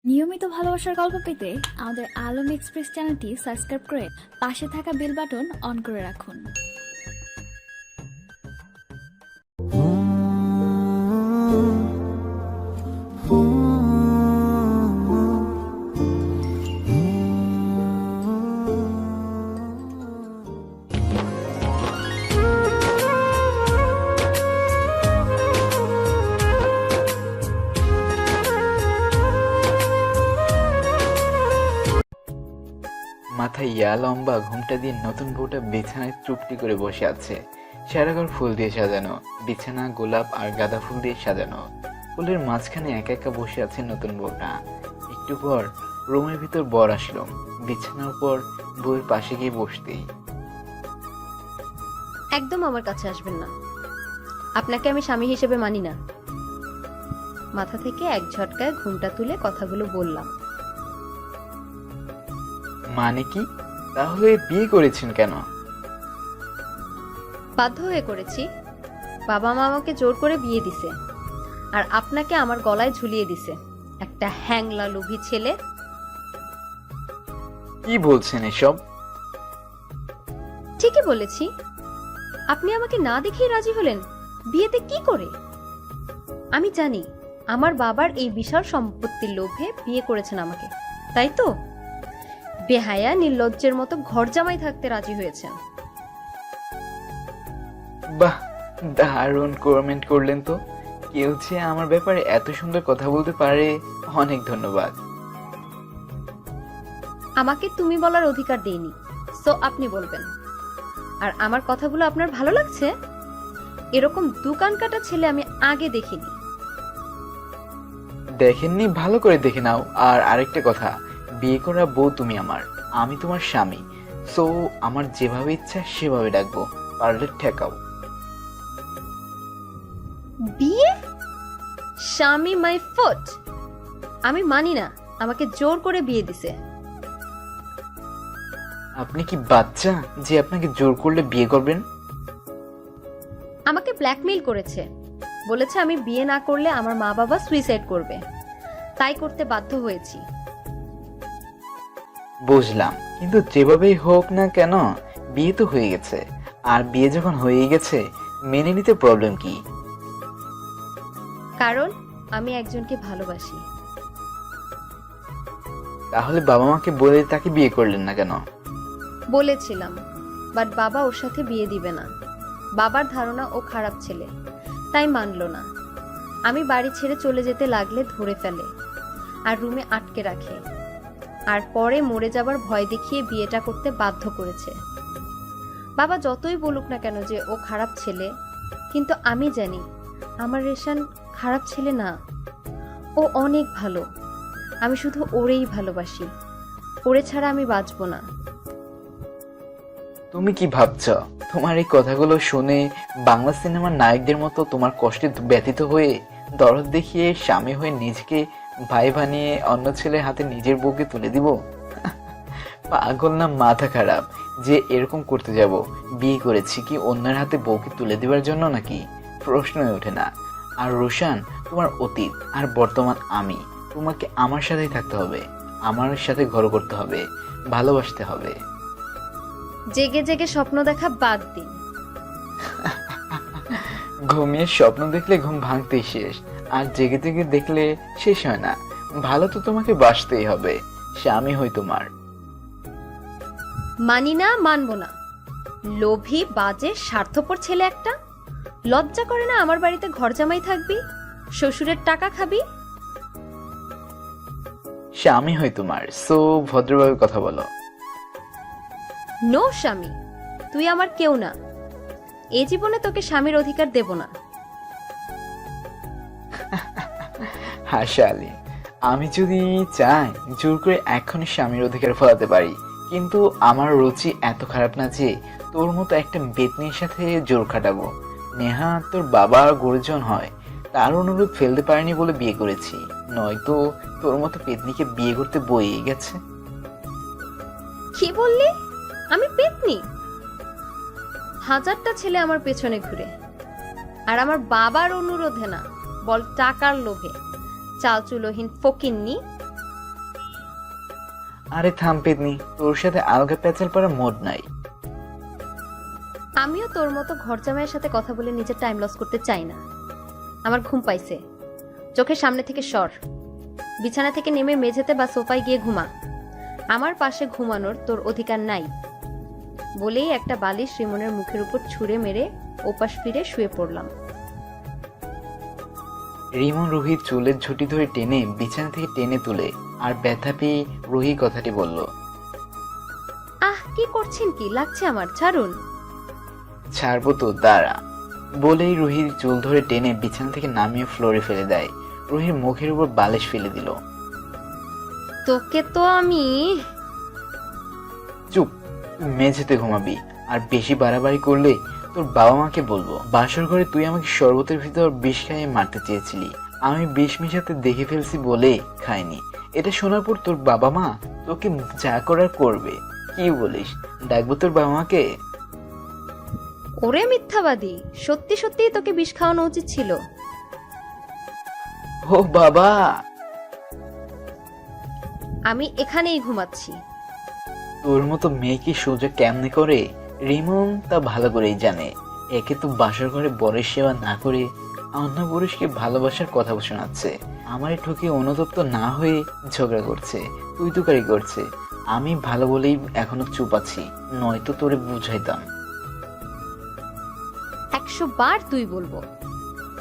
নিয়মিত ভালোবাসার গল্প পেতে আমাদের আলম এক্সপ্রেস চ্যানেলটি সাবস্ক্রাইব করে পাশে থাকা বেল বাটন অন করে রাখুন। মাথায় ইয়া লম্বা ঘোমটা দিয়ে নতুন বউটা বিছানায় চুপটি করে বসে আছে। সারা ঘর ফুল দিয়ে সাজানো, বিছানা গোলাপ আর গাঁদা ফুল দিয়ে সাজানো। ফুলের মাঝখানে একা একা বসে আছে নতুন বউটা। একটু পর রুমের ভিতর বর আসলো। বিছানার উপর বউয়ের পাশে গিয়ে বসতেই একদম আমার কাছে আসবেন না, আপনাকে আমি স্বামী হিসেবে মানি না। মাথা থেকে এক ঝটকায় ঘুমটা তুলে কথাগুলো বললাম। মানে কি? তাহলে বিয়ে করেছেন কেন? বাধ্য হয়ে করেছি। বাবা মা আমাকে জোর করে বিয়ে দিছে, আর আপনাকে আমার গলায় ঝুলিয়ে দিছে একটা হ্যাংলা লোভী ছেলে। কি বলছেন এসব? ঠিকই বলেছি। আপনি আমাকে না দেখেই রাজি হলেন বিয়েতে কি করে? আমি জানি আমার বাবার এই বিশাল সম্পত্তির লোভে বিয়ে করেছেন আমাকে, তাই তো? বেহায়া নির্লজ্জের মতো ঘর জামাই থাকতে রাজি হয়েছেন। বাহ, দারুণ কমেন্ট করলেন তো। কেউ যে আমার ব্যাপারে এত সুন্দর কথা বলতে পারে, অনেক ধন্যবাদ। আমাকে তুমি বলার অধিকার দেইনি, সো আপনি বলবেন। আর আমার কথাগুলো আপনার ভালো লাগছে? এরকম দোকান কাটা ছেলে আমি আগে দেখিনি। দেখেননি? ভালো করে দেখে নাও। আর আরেকটা কথা, বিয়ে করা বউ তুমি আমার, আমি তোমার স্বামী। সো আমার যেভাবে ইচ্ছা সেভাবে ডাকবো, পারলে ঠেকাও। বিয়ে? স্বামী মাই ফুট! আমি মানি না, আমাকে জোর করে বিয়ে দিছে। আপনি কি বাচ্চা যে আপনাকে জোর করলে বিয়ে করবেন? আমাকে ব্ল্যাকমেইল করেছে, বলেছে আমি বিয়ে না করলে আমার মা বাবা সুইসাইড করবে, তাই করতে বাধ্য হয়েছি। বুঝলাম, কিন্তু যেভাবেই হোক না কেন, বিয়ে তো হয়ে গেছে। আর বিয়ে যখন হয়ে গেছে, মেনে নিতে প্রবলেম কি? কারণ আমি একজনকে ভালোবাসি। তাহলে বাবা মাকে বলে তাকে বিয়ে করলেন না কেন? বলেছিলাম, বাট বাবা ওর সাথে বিয়ে দিবে না। বাবার ধারণা ও খারাপ ছেলে, তাই মানলো না। আমি বাড়ি ছেড়ে চলে যেতে লাগলে ধরে ফেলে আর রুমে আটকে রাখে, আর পরে মরে যাবার ভয় দেখিয়ে বিয়েটা করতে বাধ্য করেছে। বাবা যতই বলুক না কেন যে ও খারাপ ছেলে, কিন্তু আমি জানি আমার রেশান খারাপ ছেলে না, ও অনেক ভালো। আমি শুধু ওরেই ভালোবাসি, ওরে ছাড়া আমি বাঁচবো না। তুমি কি ভাবছ? তোমার এই কথাগুলো শুনে বাংলা সিনেমার নায়কদের মতো তোমার কষ্টে ব্যথিত হয়ে দরদ দেখিয়ে স্বামী হয়ে নিজেকে ভাই বানিয়ে অন্য ছেলের হাতে নিজের বউকে তুলে দিব? পাগল না মাথা খারাপ যে এরকম করতে যাব? বিয়ে করেছি কি অন্যের হাতে বউকে তুলে দেওয়ার জন্য নাকি? প্রশ্নই ওঠে না। আর রোশান তোমার অতীত, আর বর্তমান আমি। তোমাকে আমার সাথেই থাকতে হবে, আমার সাথে ঘর করতে হবে, ভালোবাসতে হবে। জেগে জেগে স্বপ্ন দেখা বাদ দিন। ঘুমিয়ে স্বপ্ন দেখলে ঘুম ভাঙতেই শেষ, আর জেগে জেগে দেখলে শেষ হয় না। ভালো তো তোমাকে বাসতেই হবে, স্বামী হই তোমার। মানি না, মানবো না। লোভী, বাজে, স্বার্থপর ছেলে একটা। লজ্জা করে না আমার বাড়িতে ঘর জামাই থাকবি, শ্বশুরের টাকা খাবি? স্বামী হই তোমার, সো ভদ্রভাবে কথা বলো। নো স্বামী, তুই আমার কেউ না। এ জীবনে তোকে স্বামীর অধিকার দেব না। হাসা আলী, আমি যদি চাই জোর করে এখনই স্বামীর অধিকার ফলাতে পারি, কিন্তু আমার রুচি এত খারাপ না যে তোর মতো একটা বেতনির সাথে জোর খাটাবো। নেহা তোর বাবা গুরুজন হয়, তার অনুরোধ ফেলতে পারিনি বলে বিয়ে করেছি, নয়তো তোর মতো পেতনিকে বিয়ে করতে বইয়ে গেছে। কি বললি? আমি পেতনি? হাজারটা ছেলে আমার পেছনে ঘুরে, আর আমার বাবার অনুরোধে না, বল টাকার লোভে। চালচুলোহীন ফকিন্নি। আরে থাম পেতনি, তোর সাথে আলগা প্যাচাল পাড়া মোড নাই। আমিও তোর মতো ঘর জামাইয়ের সাথে কথা বলে নিজের টাইম লস করতে চাই না। আমার ঘুম পাইছে, চোখের সামনে থেকে সর। বিছানা থেকে নেমে মেঝেতে বা সোফায় গিয়ে ঘুমা। আমার পাশে ঘুমানোর তোর অধিকার নাই। বলেই একটা বালিশ রিমনের মুখের উপর ছুঁড়ে মেরে ওপাশ ফিরে শুয়ে পড়লাম। রিমন রুহির চুলের ঝুঁটি ধরে টেনে বিছানা থেকে টেনে তুলে আর ব্যথা পেয়ে রুহি কথাটি বলল। আহ, কি করছেন? কি লাগছে আমার? ছাড়ুন। ছাড়বো তো, দাঁড়া। বলেই রুহির চুল ধরে টেনে বিছানা থেকে নামিয়ে ফ্লোরে ফেলে দেয়। রুহির মুখের উপর বালিশ ফেলে দিল। তোকে তো আমি... চুপ, তুই মেঝেতে ঘুমাবি, আর বেশি বাড়াবাড়ি করলে তোর বাবা মাকে বলবো। বাসর ঘরে তুই আমাকে শরবতের ভিতর বিষ খাইয়ে মারতে চেয়েছিলি, আমি বিষ মিশাতে দেখে ফেলছি বলে খাইনি। এটা শোনার পর তোর বাবা মা তোকে যা করার করবে। কি বলিস, ডাকবো তোর বাবা মাকে? ওরে মিথ্যাবাদী, সত্যি সত্যিই তোকে বিষ খাওয়ানো উচিত ছিল। ও বাবা! আমি এখানেই ঘুমাচ্ছি। তোর মতো মেয়েকে সোজা কেমনে করে রিমন তা ভালো করেই জানে। একে তো বাসর ঘরে বরের সেবা না করে অন্য পুরুষকে ভালোবাসার কথা শোনাচ্ছে। আমারে ঠকে অনুতপ্ত না হয়ে ঝগড়া করছে, তুই তুকারি করছে। আমি ভালো বলেই এখনো চুপ আছি, নয়তো তোরে বুঝাইতাম। 100 বার তুই বলবো।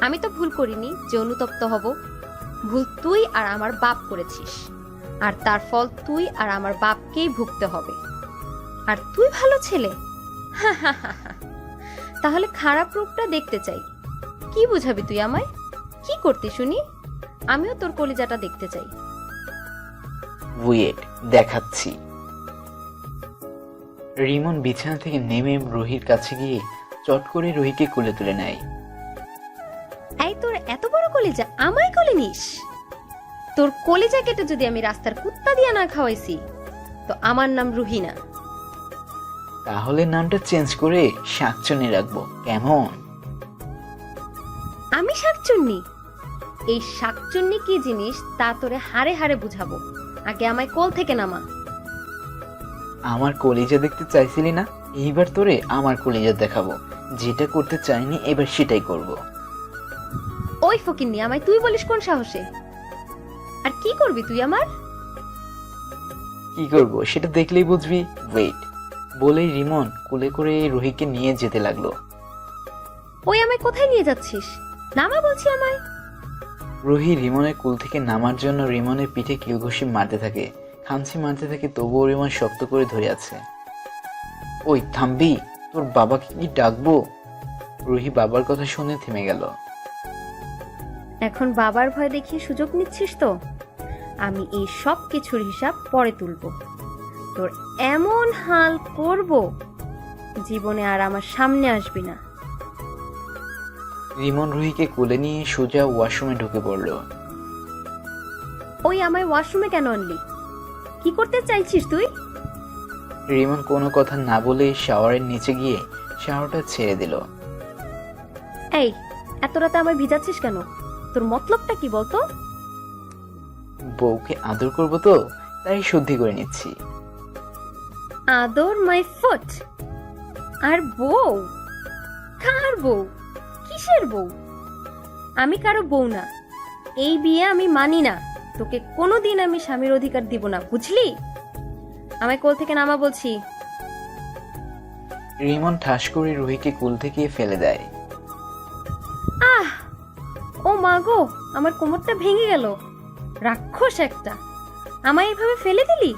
আমি তো ভুল করিনি যে অনুতপ্ত হব। ভুল তুই আর আমার বাপ করেছিস, আর তার ফল তুই আর আমার বাপকেই ভুগতে হবে। আর তুই ভালো ছেলে, তাহলে খারাপ রূপটা দেখতে চাই। কি বুঝাবি তুই আমায়? কি করতে শুনি? আমিও তোর কলিজাটা দেখতে চাই। ওয়েট, দেখাচ্ছি। রিমন বিছানা থেকে নেমে রুহির কাছে গিয়ে চট করে রুহিকে কোলে তুলে নেয়। এই তোর এত বড় কলিজা, আমায় কোলে নিস? তোর কলিজা কেটে যদি আমি রাস্তার কুত্তা দিয়া না খাওয়াইছি, তো আমার নাম রুহি না। তাহলে নামটা চেঞ্জ করে শাকচুনি রাখবো, কেমন? আমি শাকচুন্নি? এই শাকচুন্নি কি জিনিস তা তোরে হাড়ে হাড়ে বুঝাবো। আগে আমায় কোল থেকে নামা। আমার কলিজা দেখতে চাইছিলি না? এইবার তোরে আমার কলিজা দেখাবো। যেটা করতে চাইনি এবার সেটাই করব। ওই ফকিন্নি, আমায় তুই বলিস কোন সাহসে? আর কি করবি তুই আমার? কি করব সেটা দেখলেই বুঝবি। ওয়েট। বলেই রিমন কোলে করে রুহিকে নিয়ে যেতে লাগলো। ওই আমায় কোথায় নিয়ে যাচ্ছিস? নামা বলছি আমায়। রুহি রিমনের কোল থেকে নামার জন্য রিমনের পিঠে কিলঘুষি মারতে থাকে, খামচি মারতে থাকে, তবুও রিমন শক্ত করে ধরে আছে। ওই থামবি? তোর বাবাকে কি ডাকবো? রুহি বাবার কথা শুনে থেমে গেল। এখন বাবার ভয় দেখিয়ে সুযোগ নিচ্ছিস তো? আমি এই সব কিছুর হিসাব পরে তুলবো। তোর এমন হাল করব, জীবনে আর আমার সামনে আসবি না। রিমন রুহিকে কোলে নিয়ে সোজা ওয়াশরুমে ঢুকে পড়ল। ওই আমায় ওয়াশরুমে কেন আনলি? কি করতে চাইছিস তুই? রিমন কোনো কথা না বলে শাওয়ারের নিচে গিয়ে শাওয়ারটা ছেড়ে দিল। এই, এত রাতে আমায় ভিজাচ্ছিস কেন? তোর মতলবটা কি বলতো? বউকে আদর করবো তো, তাই শুদ্ধি করে নিচ্ছি। আদর মাই ফুট? আর বউ? কার বউ? কিসের বউ? আমি কারো বউ না। এই বিয়ে আমি মানি না। তোকে কোনোদিন আমি স্বামীর অধিকার দিব না, বুঝলি? আমায় কোল থেকে নামা বলছি। রিমন ঠাস করে রুহিকে কোল থেকে ফেলে দেয়। আহ, ও মা গো, আমার কোমরটা ভেঙে গেল। রাক্ষস একটা, আমায় এভাবে ফেলে দিলি?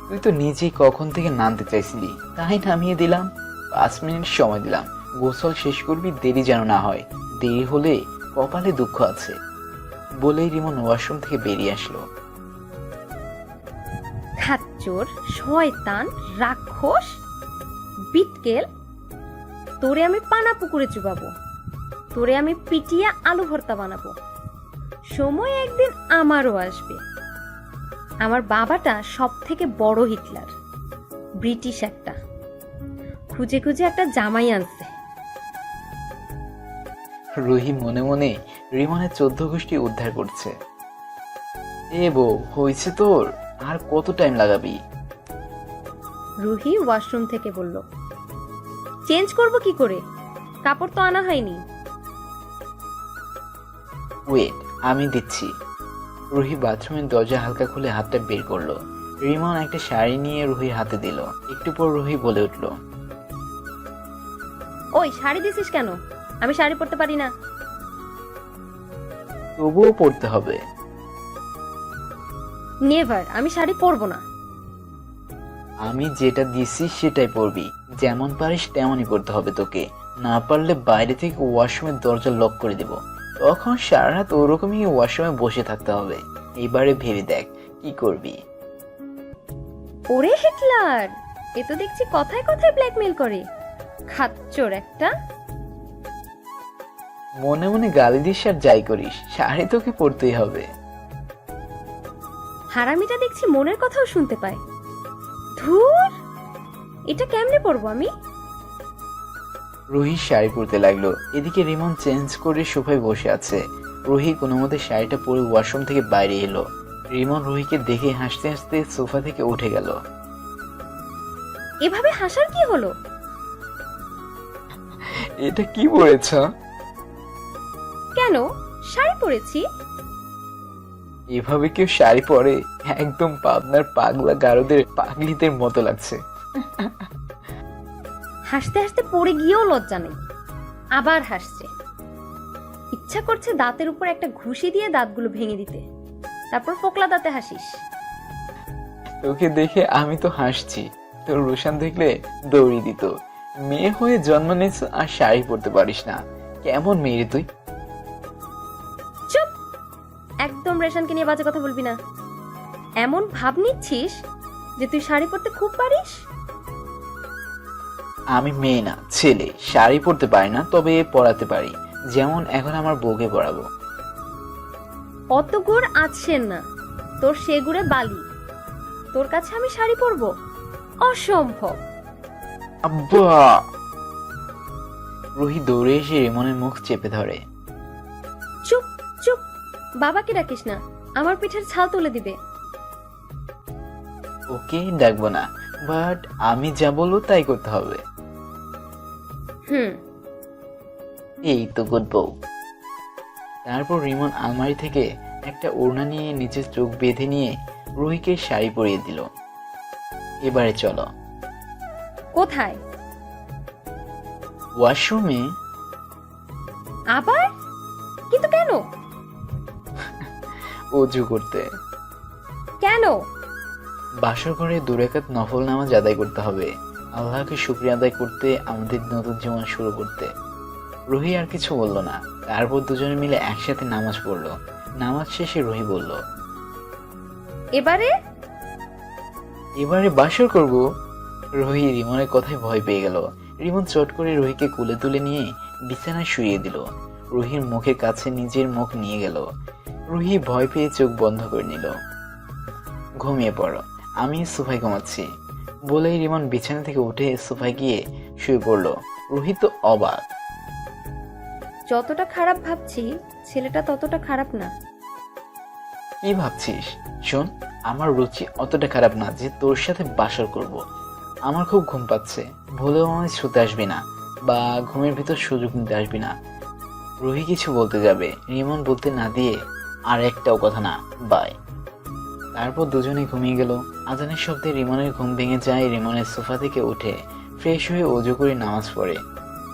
তুই তো নিজেই কখন থেকে নামতে চাইছিলি, তাই নামিয়ে দিলাম। 5 মিনিট সময় দিলাম, গোসল শেষ করবি, দেরি যেন না হয়। দেরি হলে কপালে দুঃখ আছে। বলেই রিমন ওয়াশরুম থেকে বেরিয়ে আসলো। খাচ্চর, শয়তান, রাক্ষস, বিটকেল, তোরে আমি পানা পুকুরে চুবাবো। তোরে আমি পিটিয়ে আলু ভর্তা বানাবো। সময় একদিন আমারও আসবে। আমার বাবাটা সব থেকে বড় হিটলার, ব্রিটিশ একটা। খুঁজে খুঁজে একটা জামাই আনছে। রুহি মনে মনে রিমনের 14 গোষ্ঠী উদ্ধার করছে। এ বউ, হয়েছে তোর? আর কত টাইম লাগাবি? রুহি ওয়াশরুম থেকে বলল। চেঞ্জ করব কি করে, কাপড় তো আনা হয়নি। ওয়েট, আমি দিচ্ছি। রুহি বাথরুমের দরজা হালকা খুলে হাতটা বের করলো। রিমন একটা শাড়ি নিয়ে রুহির হাতে দিল। একটু পর রুহি বলে উঠল, ওই শাড়ি দিছিস কেন? আমি শাড়ি পরতে পারি না। তবুও পড়তে হবে। নেভার, আমি শাড়ি পরবো না। আমি যেটা দিছি সেটাই পরবি। যেমন পারিস তেমনই পড়তে হবে তোকে। না পারলে বাইরে থেকে ওয়াশরুমের দরজা লক করে দেব। তখন সারা রাত ওরকমই ওয়াশরুমে বসে থাকতে হবে। এবারে ভেবে দেখ কি করবি। ওরে হিটলার, এ তো দেখছি কথায় কথায় ব্ল্যাকমেল করে। খাচ্চোর একটা। মনে মনে গালি দিস আর যাই করিস, শাড়ি তোকে পরতেই হবে। হারামিটা দেখছি মনের কথাও শুনতে পায়। ধুর, এটা কেমনে পরবো আমি? রুহি শাড়ি পরতে লাগলো। এদিকে রিমন চেঞ্জ করে সোফায় বসে আছে। রুহি কোনো মতে শাড়িটা পরে ওয়াশরুম থেকে বাইরে এলো। রিমন রুহিকে দেখে হাসতে হাসতে সোফা থেকে উঠে গেল। এভাবে হাসার কি হলো? এটা কি পরেছ? কেন, শাড়ি পরেছি। এভাবে কেউ শাড়ি পরে? একদম পাবনার পাগলা গারদের পাগলিদের মতো লাগছে। হাসতে হাসতে পড়ে গিয়েও লজ্জা নেই, আবার হাসছে। ইচ্ছা করছে দাঁতের উপর একটা ঘুষি দিয়ে দাঁতগুলো ভেঙে দিতে, তারপর ফোকলা দাঁতে হাসিস। তোকে দেখে আমি তো হাসছি, তোর রোশান দেখলে দৌড়ি দিত। মেয়ে হয়ে জন্ম নিয়েছ আর শাড়ি পরতে পারিস না, কেমন মেয়ে রে তুই? চুপ, একদম রেশনকে নিয়ে বাজে কথা বলবি না। এমন ভাব নিচ্ছিস যে তুই শাড়ি পরতে খুব পারিস। আমি মেয়ে না, ছেলে। শাড়ি পরতে পারি না, তবে পরাতে পারি। যেমন এখন আমার বউকে পরাবো। অত গুড় আছেন না তোর, সে গুড়ে বালি। তোর কাছে আমি শাড়ি পরবো? অসম্ভব। আব্বা! রুহি দৌড়ে এসে রিমনের মুখ চেপে ধরে। চুপ চুপ, বাবাকে ডাকিস না, আমার পিঠের ছাল তুলে দিবে। ওকে ডাকবো না, বাট আমি যা বলবো তাই করতে হবে। এই তো গুড বউ। তারপর রিমন আলমারি থেকে একটা ওড়না নিয়ে নিচে চোখ বেঁধে নিয়ে রুহিকে শাড়ি পরিয়ে দিল। এবারে চলো। কোথায়? ওয়াশরুমে। আবার? কিন্তু কেন? অজু করতে। কেন? বাসর ঘরে 2 রাকাত নফল নামাজ আদায় করতে হবে, আল্লাহকে শুকরিয়া আদায় করতে, আমাদের নতুন জীবন শুরু করতে। রুহি আর কিছু বলল না। তারপর দুজনে মিলে একসাথে নামাজ পড়লো। নামাজ শেষে রুহি বলল, এবারে বাসর করব। রুহি রিমনের কথায় ভয় পেয়ে গেল। রিমন চট করে রুহিকে কোলে তুলে নিয়ে বিছানায় শুইয়ে দিল। রুহির মুখের কাছে নিজের মুখ নিয়ে গেল। রুহি ভয় পেয়ে চোখ বন্ধ করে নিল। ঘুমিয়ে পড়ো, আমি সোফায় ঘুমাচ্ছি বলেই রিমন বিছানা থেকে উঠে সোফায় গিয়ে শুয়ে পড়ল। রুহি তো অবাক। যতটা খারাপ ভাবছি ছেলেটা ততটা খারাপ না। কি ভাবছিস? শোন, আমার রুচি অতটা খারাপ না যে তোর সাথে বাসর করব। আমার খুব ঘুম পাচ্ছে, ভুলেও আমায় শুতে আসবি না বা ঘুমের ভিতর সুযোগ নিতে আসবি না। রুহি কিছু বলতে যাবে, রিমন বলতে না দিয়ে আর একটাও কথা না, বাই। তারপর দুজনে ঘুমিয়ে গেল। আজানের শব্দে রিমনের ঘুম ভেঙে যায়। রিমনের সোফা থেকে উঠে ফ্রেশ হয়ে অজু করে নামাজ পড়ে।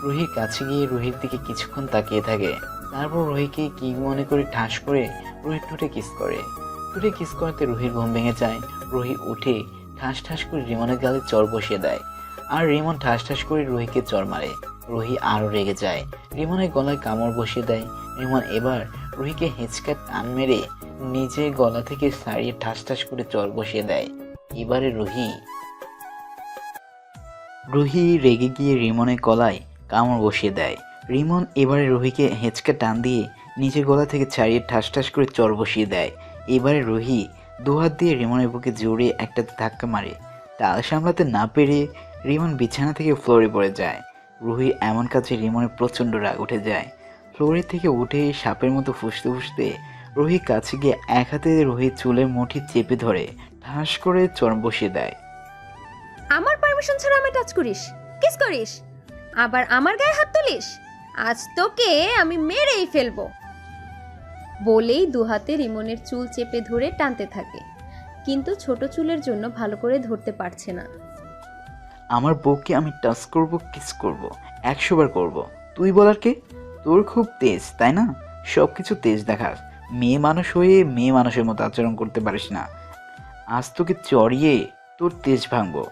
রুহির কাছে গিয়ে রুহির দিকে কিছুক্ষণ তাকিয়ে থাকে। তারপর রুহিকে কি মনে করে ঠাস করে রুহির ঠোঁটে কিস করে। ঠোঁটে কিস করতে রুহির ঘুম ভেঙে যায়। রুহি উঠে ঠাস ঠাস করে রিমনের গালে চর বসিয়ে দেয়, আর রিমন ঠাস ঠাস করে রুহিকে চর মারে। রুহি আরো রেগে যায়, রিমনের গলায় কামড় বসিয়ে দেয়। রিমন এবার রুহিকে হেঁচকা টান মেরে নিজের গলা থেকে ছাড়িয়ে ঠাস ঠাস করে চর বসিয়ে দেয়। এবারে রুহি রেগে গিয়ে রিমনের গলায় কামড় বসিয়ে দেয়। রিমন এবারে রুহিকে হেঁচকা টান দিয়ে নিজের গলা থেকে ছাড়িয়ে ঠাস ঠাস করে চর বসিয়ে দেয়। এবারে রুহি দুহাত দিয়ে রিমনের বুকে জোরে একটা ধাক্কা মারে। তাল সামলাতে না পেরে রিমন বিছানা থেকে ফ্লোরে পড়ে যায়। রুহি এমন কাজে রিমনের প্রচণ্ড রাগ উঠে যায়। ফ্লোরে থেকে উঠে সাপের মতো ফুঁসতে ফুঁসতে রুহি কাছে গিয়ে এক হাতে রুহির চুলের মুঠি চেপে ধরে ঠাস করে চড় বসিয়ে দেয়। আমার পারমিশন ছাড়া আমি টাচ করিস, কিস করিস, আবার আমার গায়ে হাত তুলিস, আজ তোকে আমি মেরেই ফেলবো। বলেই দুহাতে রিমনের চুল চেপে ধরে টানতে থাকে, কিন্তু ছোট চুলের জন্য ভালো করে ধরতে পারছে না। আমার বউকে আমি টাচ করব, কিস করব, 100 বার করব। তুই বলার কে? তোর খুব তেজ তাই না? সব কিছু তেজ দেখাস। মেয়ে মানুষ হয়ে মেয়ে মানুষের মতো আচরণ করতে পারিস না। আজ তোকে চড়িয়ে তোর তেজ ভাঙবো।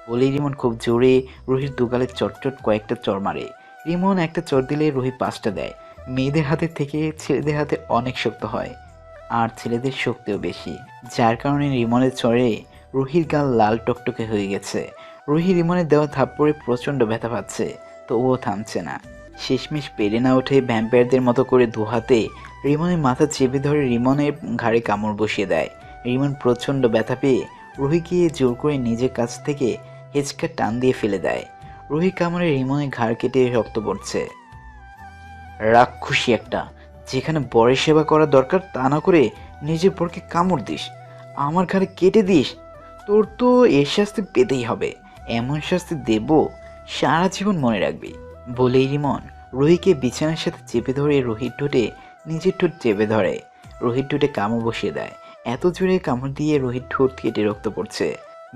বলেই রিমন খুব জোরে রুহির দুগালে চটচট কয়েকটা চড় মারে। রিমন একটা চড় দিলে রুহি 5টা দেয়। মেয়েদের হাতের থেকে ছেলেদের হাতে অনেক শক্ত হয়, আর ছেলেদের শক্তিও বেশি, যার কারণে রিমনের চড়ে রুহির গাল লাল টকটকে হয়ে গেছে। রুহি রিমনের দেওয়া থাপ্পড়ে প্রচণ্ড ব্যথা পাচ্ছে, তবুও থামছে না। শেষমেশ পেরে না উঠে ভ্যাম্পায়ারদের মতো করে দুহাতে রিমনের মাথা চেপে ধরে রিমনের ঘাড়ে কামড় বসিয়ে দেয়। রিমন প্রচণ্ড ব্যথা পেয়ে রুহিকে জোর করে নিজের কাছ থেকে হেঁচকা টান দিয়ে ফেলে দেয়। রুহি কামড়ে রিমনের ঘাড় কেটে রক্ত পড়ছে। রাক্ষসী একটা, যেখানে বরের সেবা করা দরকার তা না করে নিজের বরকে কামড় দিস, আমার ঘাড়ে কেটে দিস। তোর তো এর শাস্তি পেতেই হবে। এমন শাস্তি দেব সারা জীবন মনে রাখবি। বলেই রিমন রুহিকে বিছানার সাথে চেপে ধরে রুহির ঠোঁটে নিজের ঠোঁট চেপে ধরে রুহির ঠোঁটে কামড় বসিয়ে দেয়। এত জোরে কামড় দিয়ে রুহির ঠোঁট কেটে রক্ত পড়ছে।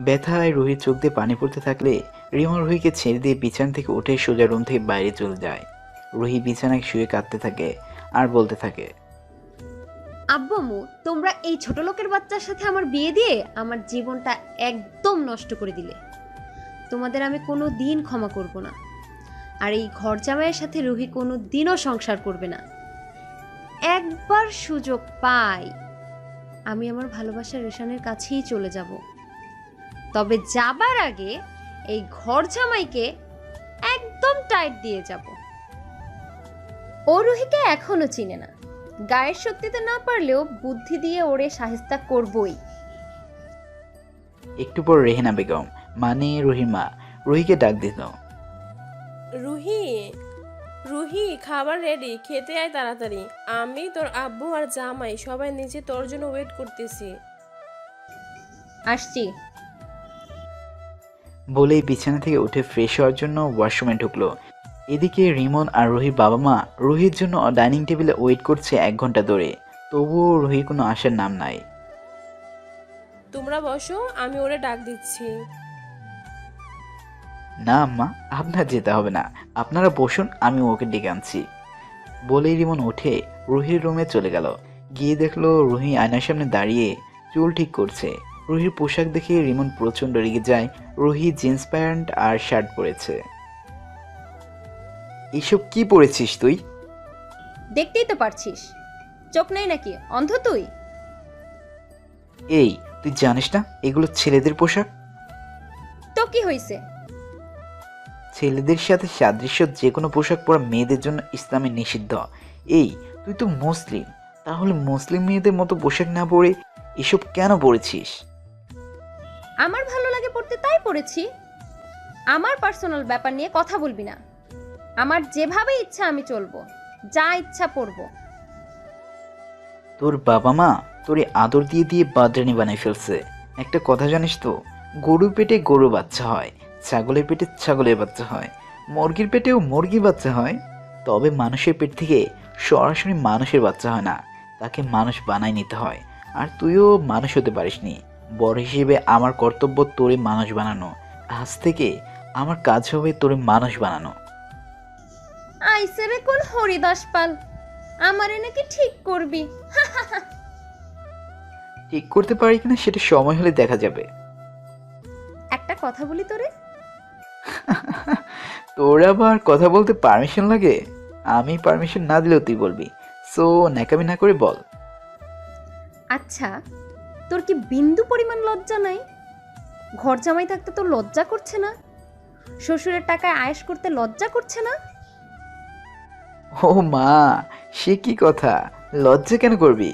ব্যথায় রুহির চোখ দিয়ে পানি পড়তে থাকলে রিমন রুহিকে ছেড়ে দিয়ে বিছানা থেকে উঠে সোজা রুম থেকে বাইরে চলে যায়। রুহি বিছানায় শুয়ে কাঁদতে থাকে আর বলতে থাকে, আব্বু আম্মু, তোমরা এই ছোট লোকের বাচ্চার সাথে আমার বিয়ে দিয়ে আমার জীবনটা একদম নষ্ট করে দিলে। তোমাদের আমি কোনো দিন ক্ষমা করব না। আর এই ঘর জামাইয়ের সাথে রুহি কোনো দিনও সংসার করবে না। একবার সুযোগ পাই আমি আমার ভালোবাসার রেশনের কাছেই চলে যাব। তবে যাবার আগে এই ঘর জামাইকে একদম টাইট দিয়ে যাব। ও রুহিকে এখনো চিনে না, গায়ের শক্তিতে না পারলেও বুদ্ধি দিয়ে ওরে সাহেস্তা করবই। একটু পর রেহেনা বেগম মানে রুহির মা রুহিকে ডাক দিত। রুহি, রুহি, খাবার রেডি, খেতে আয় তাড়াতাড়ি। আমি, তোর আব্বু আর জামাই সবাই নিচে তোর জন্য ওয়েট করতেছি। আসছি। বলেই বিছানা থেকে উঠে ফ্রেশ হওয়ার জন্য ওয়াশরুমে ঢুকলো। এদিকে রিমন আর রুহির বাবা মা রুহির জন্য ডাইনিং টেবিলে ওয়েট করছে 1 ঘন্টা ধরে, তবুও রুহির কোনো আসার নাম নাই। তোমরা বসো, আমি ওরে ডাক দিচ্ছি। না আম্মা, আপনার যেতে হবে না, আপনারা বসুন, আমি ওকে ডেকে আনছি। বলেই রিমন উঠে রুহির রুমে চলে গেল। গিয়ে দেখলো রুহি আয়নার সামনে দাঁড়িয়ে চুল ঠিক করছে। রুহির পোশাক দেখে রিমন প্রচণ্ড রেগে যায়। রুহি জিন্স প্যান্ট আর শার্ট পরেছে। এসব কি পরেছিস তুই? দেখতেই তো পারছিস, চোখ নেই নাকি, অন্ধ তুই? এই, তুই জানিস না এগুলো ছেলেদের পোশাক? তো কি হয়েছে? ছেলেদের সাথে সাদৃশ্য যে কোনো পোশাক পরা মেয়েদের জন্য ইসলামে নিষিদ্ধ। এই, তুই তো মুসলিম, তাহলে মুসলিম মেয়েদের মতো পোশাক না পরে এসব কেন পরেছিস? আমার ভালো লাগে পড়তে তাই পড়েছি। আমার পার্সোনাল ব্যাপার নিয়ে কথা বলবি না। আমার যেভাবে ইচ্ছা আমি চলবো, যা ইচ্ছা পড়বো। তোর বাবা মা তোরে আদর দিয়ে দিয়ে বাদরানি বানাই ফেলছে। একটা কথা জানিস তো, গরুর পেটে গরু বাচ্চা হয়, ছাগলের পেটে ছাগলের বাচ্চা হয়, মুরগির পেটেও মুরগি বাচ্চা হয়, তবে মানুষের পেট থেকে সরাসরি মানুষের বাচ্চা হয় না, তাকে মানুষ বানাই নিতে হয়। আর তুইও মানুষ হতে পারিসনি। বড় হিসেবে আমার কর্তব্য তোরে মানুষ বানানো। আজ থেকে আমার কাজ হবে তোরে মানুষ বানানো। আইসে রে কোন হরিদাস পাল, আমারে নাকি ঠিক করবি? ঠিক করতে পারি কিনা সেটা সময় হলে দেখা যাবে। একটা কথা বলি তোরে। তোর আবার কথা বলতে পারমিশন লাগে? আমি পারমিশন না দিলেও তুই বলবি, সো ন্যাকামি না করে বল। আচ্ছা, তোর কি বিন্দু পরিমাণ লজ্জা নাই? ঘর জামাই থাকতে তোর লজ্জা করছে না? শ্বশুরের টাকায় আয়েশ করতে লজ্জা করছে না? ও মা, সে কি কথা! লজ্জা কেন করবি?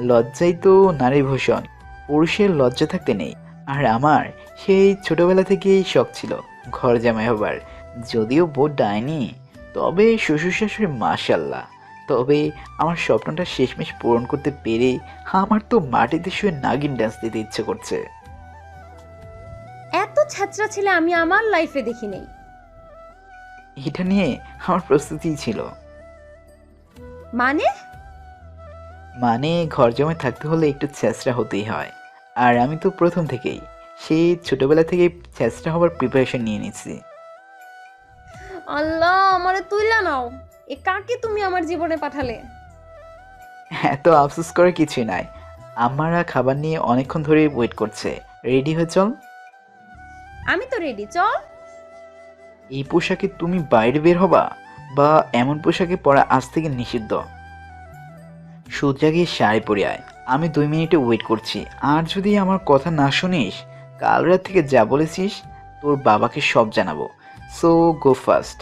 লজ্জাই তো নারী ভূষণ, পুরুষের লজ্জা থাকতে নেই। আর আমার সেই ছোটবেলা থেকেই শখ ছিল ঘর জামাই হবার। যদিও বউ ডাইনি, তবে শ্বশুর শাশুড়ি মাশাল্লাহ, তবে আমার স্বপ্নটা শেষমেশ পূরণ করতে পেরে আমার তো মাটিতে শুয়ে নাগিন ডান্স দিতে ইচ্ছে করছে। এত ছাত্রা ছেলে আমি আমার লাইফে দেখি নেই। এটা নিয়ে আমার প্রস্তুতিই ছিল। মানে? মানে ঘর জমায় থাকতে হলে একটু ছেঁচড়া হতেই হয়, আর আমি তো প্রথম থেকেই সেই ছোটবেলা থেকেই ছেঁচড়া হবার প্রিপারেশন নিয়ে নিচ্ছি। আল্লাহ, আমারে তুইলা নাও। এ কাকে তুমি আমার জীবনে পাঠালে? এত আফসোস করে কিছুই নাই, আমারা খাবার নিয়ে অনেকক্ষণ ধরে ওয়েট করছে। রেডি হয়ে চল। আমি তো রেডি, চল। এই পোশাকে তুমি বাইরে বের হবা, বা এমন পোশাকে পরা আজ থেকে নিষিদ্ধ। সোজা গিয়ে শাড়ি পরে আয়, আমি 2 মিনিটে ওয়েট করছি। আর যদি আমার কথা না শুনিস, কাল রাত থেকে যা বলেছিস তোর বাবাকে সব জানাবো। সো গো ফাস্ট।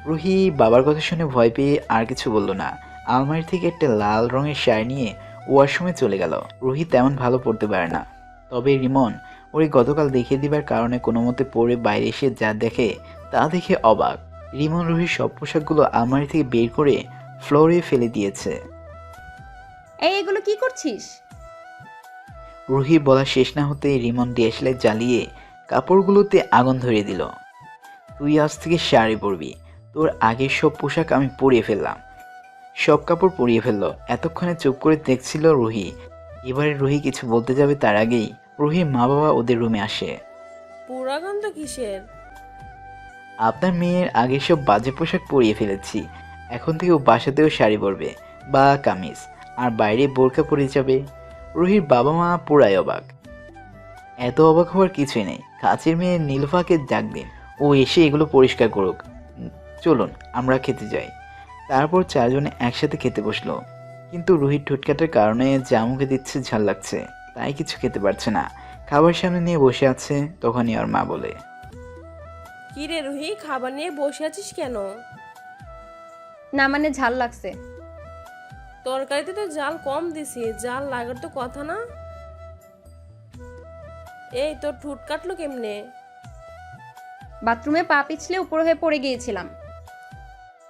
রুহি বাবার কথা শুনে ভয় পেয়ে আর কিছু বলল না। আলমারি থেকে একটা লাল রঙের শাড়ি নিয়ে ওয়াশরুমে চলে গেল। রুহি তেমন ভালো পড়তে পারে না, তবে রিমন ওরে গতকাল দেখিয়ে দিবার কারণে কোনো মতে পরে বাইরে এসে যা দেখে তা দেখে অবাক। রিমন রুহির সব পোশাকগুলো আলমারি থেকে বের করে ফ্লোরে ফেলে দিয়েছে। এই, এগুলো কি করছিস? রুহি বলা শেষ না হতেই রিমন ডিএসএলআর জ্বালিয়ে কাপড়গুলোতে আগুন ধরিয়ে দিল। তুই আজ থেকে শাড়ি পরবি, তোর আগের সব পোশাক আমি পরিয়ে ফেললাম। সব কাপড় পরিয়ে ফেললো। এতক্ষণে চুপ করে দেখছিল রুহি। এবারে রুহি কিছু বলতে যাবে তার আগেই রুহির মা বাবা ওদের রুমে আসে। পুরাগন্ধ কিসের? আপনার মেয়ের আগের সব বাজে পোশাক পরিয়ে ফেলেছি, এখন থেকে ও বাসাতেও শাড়ি পরবে বা কামিজ, আর বাইরে বোরকা পরে যাবে। রুহির বাবা মা পুরাই অবাক। এত অবাক হওয়ার কিছুই নেই, কাছের মেয়ে নীলফাকে ডাক দিন, ও এসে এগুলো পরিষ্কার করুক। চলুন আমরা খেতে যাই। তারপর 4 জনে একসাথে খেতে বসলো। কিন্তু রুহির ঠোঁটকাটার কারণে যা মুখে দিচ্ছে ঝাল লাগছে, তাই কিছু খেতে পারছে না। খাবার সামনে নিয়ে বসে আছে, তখনই ওর মা বলে, কি রে রুহি, খাবার নিয়ে বসে আছিস কেন? না মানে ঝাল লাগছে। তরকারিতে তো জাল কম দিছি, জাল লাগার তো কথা না। এই তোর ঠুট কাটলো কেমনে? বাথরুমে পা পিছলে উপর হয়ে পড়ে গিয়েছিলাম।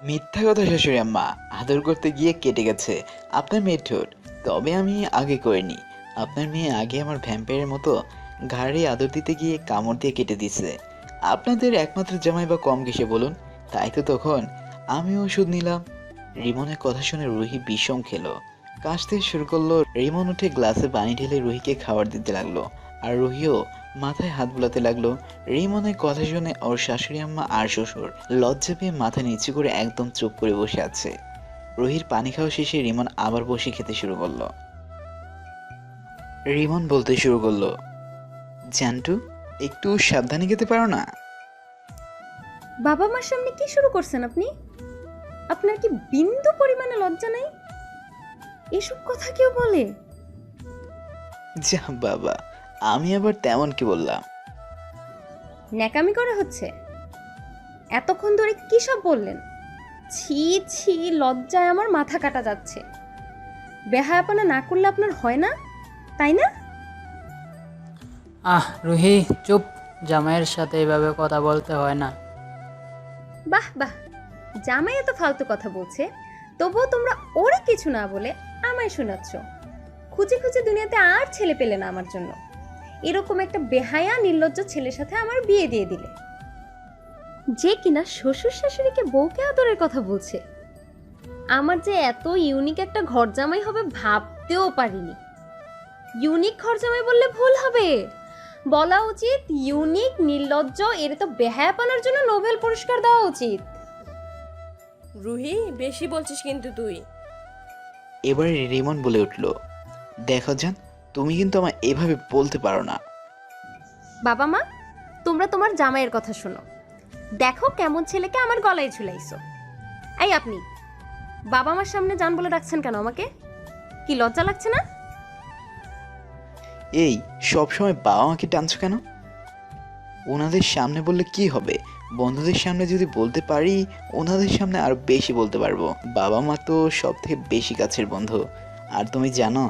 মিথ্যা কথা শাশুড়ি আম্মা, আদর করতে গিয়ে কেটে গেছে আপনার মেয়ের ঠোঁট। তবে আমি আগে করিনি, আপনার মেয়ে আগে আমার ভ্যাম্পায়ারের মতো ঘাড়ে আদর দিতে গিয়ে কামড় দিয়ে কেটে দিছে। আপনাদের একমাত্র জামাই বা কম কিসে বলুন, তাই তো তখন আমিও ওষুধ নিলাম। রিমনের কথা শুনে রুহি বিষম খেলো, কাশতে শুরু করলো। রিমন উঠে গ্লাসে পানি ঢেলে রুহিকে খাবার দিতে লাগলো, আর রুহিও মাথায় হাত বুলাতে লাগলো। রিমনের কথা শুনে ওর শাশুড়ি আম্মা আর শ্বশুর লজ্জা পেয়ে মাথা নিচু করে একদম চুপ করে বসে আছে। রুহির পানি খাওয়া শেষে রিমন আবার বসে খেতে শুরু করলো। রিমন বলতে শুরু করলো, জান্টু একটু সাবধানে খেতে পারো না? বাবা মার সামনে কি শুরু করছেন আপনি? আপনার কি বিন্দু পরিমাণে লজ্জা নাই? এসব কথা কেউ বলে? যা বাবা, আমি আবার তেমন কি বললাম? ন্যাকামি করা হচ্ছে। এতক্ষণ ধরে কি সব বললেন? ছি ছি, লজ্জায় আমার মাথা কাটা যাচ্ছে। বেহায়াপনা না করলে আপনার হয় না, তাই না? রুহি চুপ, জামাইয়ের সাথে এভাবে কথা বলতে হয় না। বাহ বাহ, জামাই এত ফালতু কথা বলছে, তবুও তোমরা ওরে কিছু না বলে আমায় শোনাচ্ছ। খুঁজে খুঁজে দুনিয়াতে আর ছেলে পেলে না আমার জন্য। এরকম একটা বেহায়া নির্লজ্জ ছেলের সাথে আমার বিয়ে দিয়ে দিলে, যে কিনা শ্বশুর শাশুড়িকে বউকে আদরের কথা বলছে। আমার যে এত ইউনিক একটা ঘর জামাই হবে ভাবতেও পারিনি। ইউনিক ঘর জামাই বললে ভুল হবে, বলা উচিত ইউনিক নির্লজ্জ। এর তো বেহায়াপনার জন্য নোবেল পুরস্কার দেওয়া উচিত। রুহি বেশি বলছিস কিন্তু তুই। এবারে রিমন বলে উঠল, দেখো জান, তুমি কিন্তু আমায় এভাবে বলতে পারো না। বাবা মা, তোমরা তোমার জামাইয়ের কথা শোনো। দেখো কেমন ছেলেকে আমার গলায় ঝুলাইছো। এই আপনি বাবা মার সামনে জান বলে ডাকছেন কেন আমাকে? কি লজ্জা লাগছে না? এই সবসময় বাবা মাকে টানছো কেন? ওনাদের সামনে বললে কি হবে? বন্ধুদের সামনে যদি বলতে পারি, ওনাদের সামনে আরো বেশি বলতে পারবো। বাবা মা তো সব থেকে বেশি কাছের বন্ধু। আর তুমি জানো,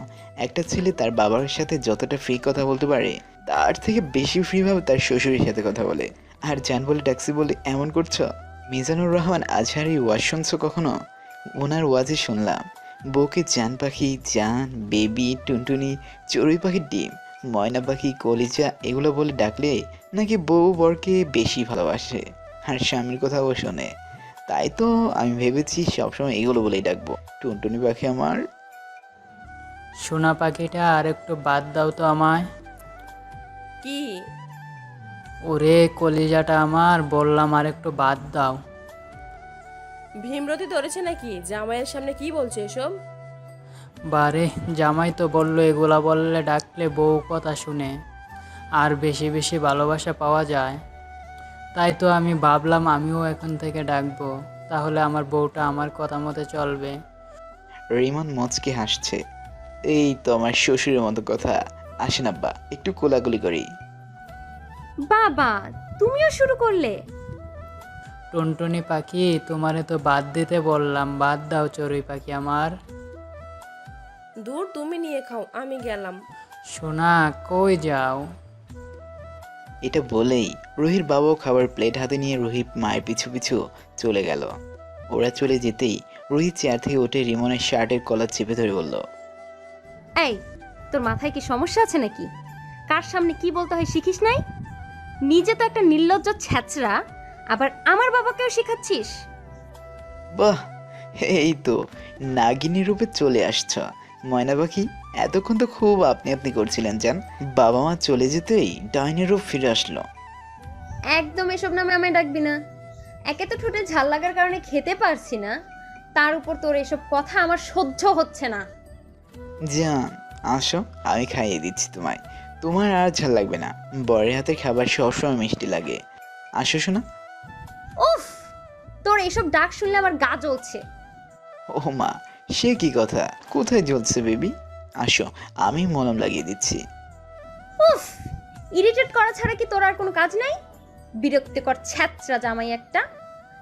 একটা ছেলে তার বাবার সাথে যতটা ফ্রি কথা বলতে পারে, তার থেকে বেশি ফ্রি ভাবে তার শ্বশুরের সাথে কথা বলে। আর জান বলে ট্যাক্সি বলে এমন করছো? মিজানুর রহমান আজহারি ওয়াজ শুনছো কখনো? ওনার ওয়াজে শুনলাম বউকে জান পাখি, জান, বেবি, টুনটুনি, চড়ুই পাখির ডিম, ময়না পাখি, কলিজা এগুলো বলে ডাকলে নাকি বউ বরকে বেশি ভালোবাসে আর স্বামীর কথাও শোনে। তাই তো আমি ভেবেছি সবসময় এগুলো বলেই ডাকবো। টুনটুনি পাখি আমার। সোনা পাখিটা আর একটু বাদ দাও তো আমায়। কি? ওরে কলিজাটা আমার, বললাম আর একটু বাদ দাও। ভীমরতি ধরেছে নাকি? জামাইয়ের সামনে কি বলছে এসব? বারে, জামাই তো বললো এগুলা বললে ডাকলে বউ কথা শুনে আর বেশি বেশি ভালোবাসা পাওয়া যায়। তাই তো আমি ভাবলাম আমিও এখন থেকে ডাকবো, তাহলে আমার বউটা আমার কথা মতো চলবে। রিমন মচকে হাসছে। এই তো আমার শ্বশুরের মতো কথা। আসেন আব্বা, একটু কোলাকুলি করি। বাবা, তুমিও শুরু করলে? টুনটুনি পাখি, তোমারে তো বাদ দিতে বললাম, বাদ দাও চড়ুই পাখি আমার। দূর, তুমি নিয়ে খাও, আমি গেলাম। সোনা কই যাও? এটা বলেই রুহির বাবাও খাবার প্লেট হাতে নিয়ে রুহি মায়ের পিছু পিছু চলে গেল। ওরা চলে যেতেই রুহি চেয়ার থেকে উঠে রিমনের শার্টের কলার চেপে ধরে বলল, এই, তোর মাথায় কি সমস্যা আছে নাকি? কার সামনে কি বলতে হয় শিখিস নাই? নিজে তো একটা নির্লজ্জ ছ্যাচরা, আবার আমার বাবাকেও শেখাচ্ছিস? বাহ, এই তো নাগিনী রূপে চলে আসছ ময়না পাখি। এতক্ষণ তো খুব আপনি আপনি করছিলেন জান। বাবা মা চলে যেতেই ডাইনের রূপ ফিরে আসলো। একদম এসব নামে আমায় ডাকবি না। একে তো ঠোঁটে ঝাল লাগার কারণে খেতে পারছি না, তার উপর তোর এসব কথা আমার সহ্য হচ্ছে না। জান আসো, আমি খাইয়ে দিচ্ছি তোমায়। তোমার আর ঝাল লাগবে না, বরের হাতের খাবার সবসময় মিষ্টি লাগে। আসো শোনা। উফ, তোর এসব ডাক শুনলে আমার গা জ্বলছে। ও মা, সে কি কথা? কোথায় জ্বলছে বেবি? আসো, আমি মলম লাগিয়ে দিচ্ছি। উফ, ইরিটেট করা ছাড়া কি তোর আর কোনো কাজ নাই? বিরক্তিকর ছ্যাচরা জামাই একটা।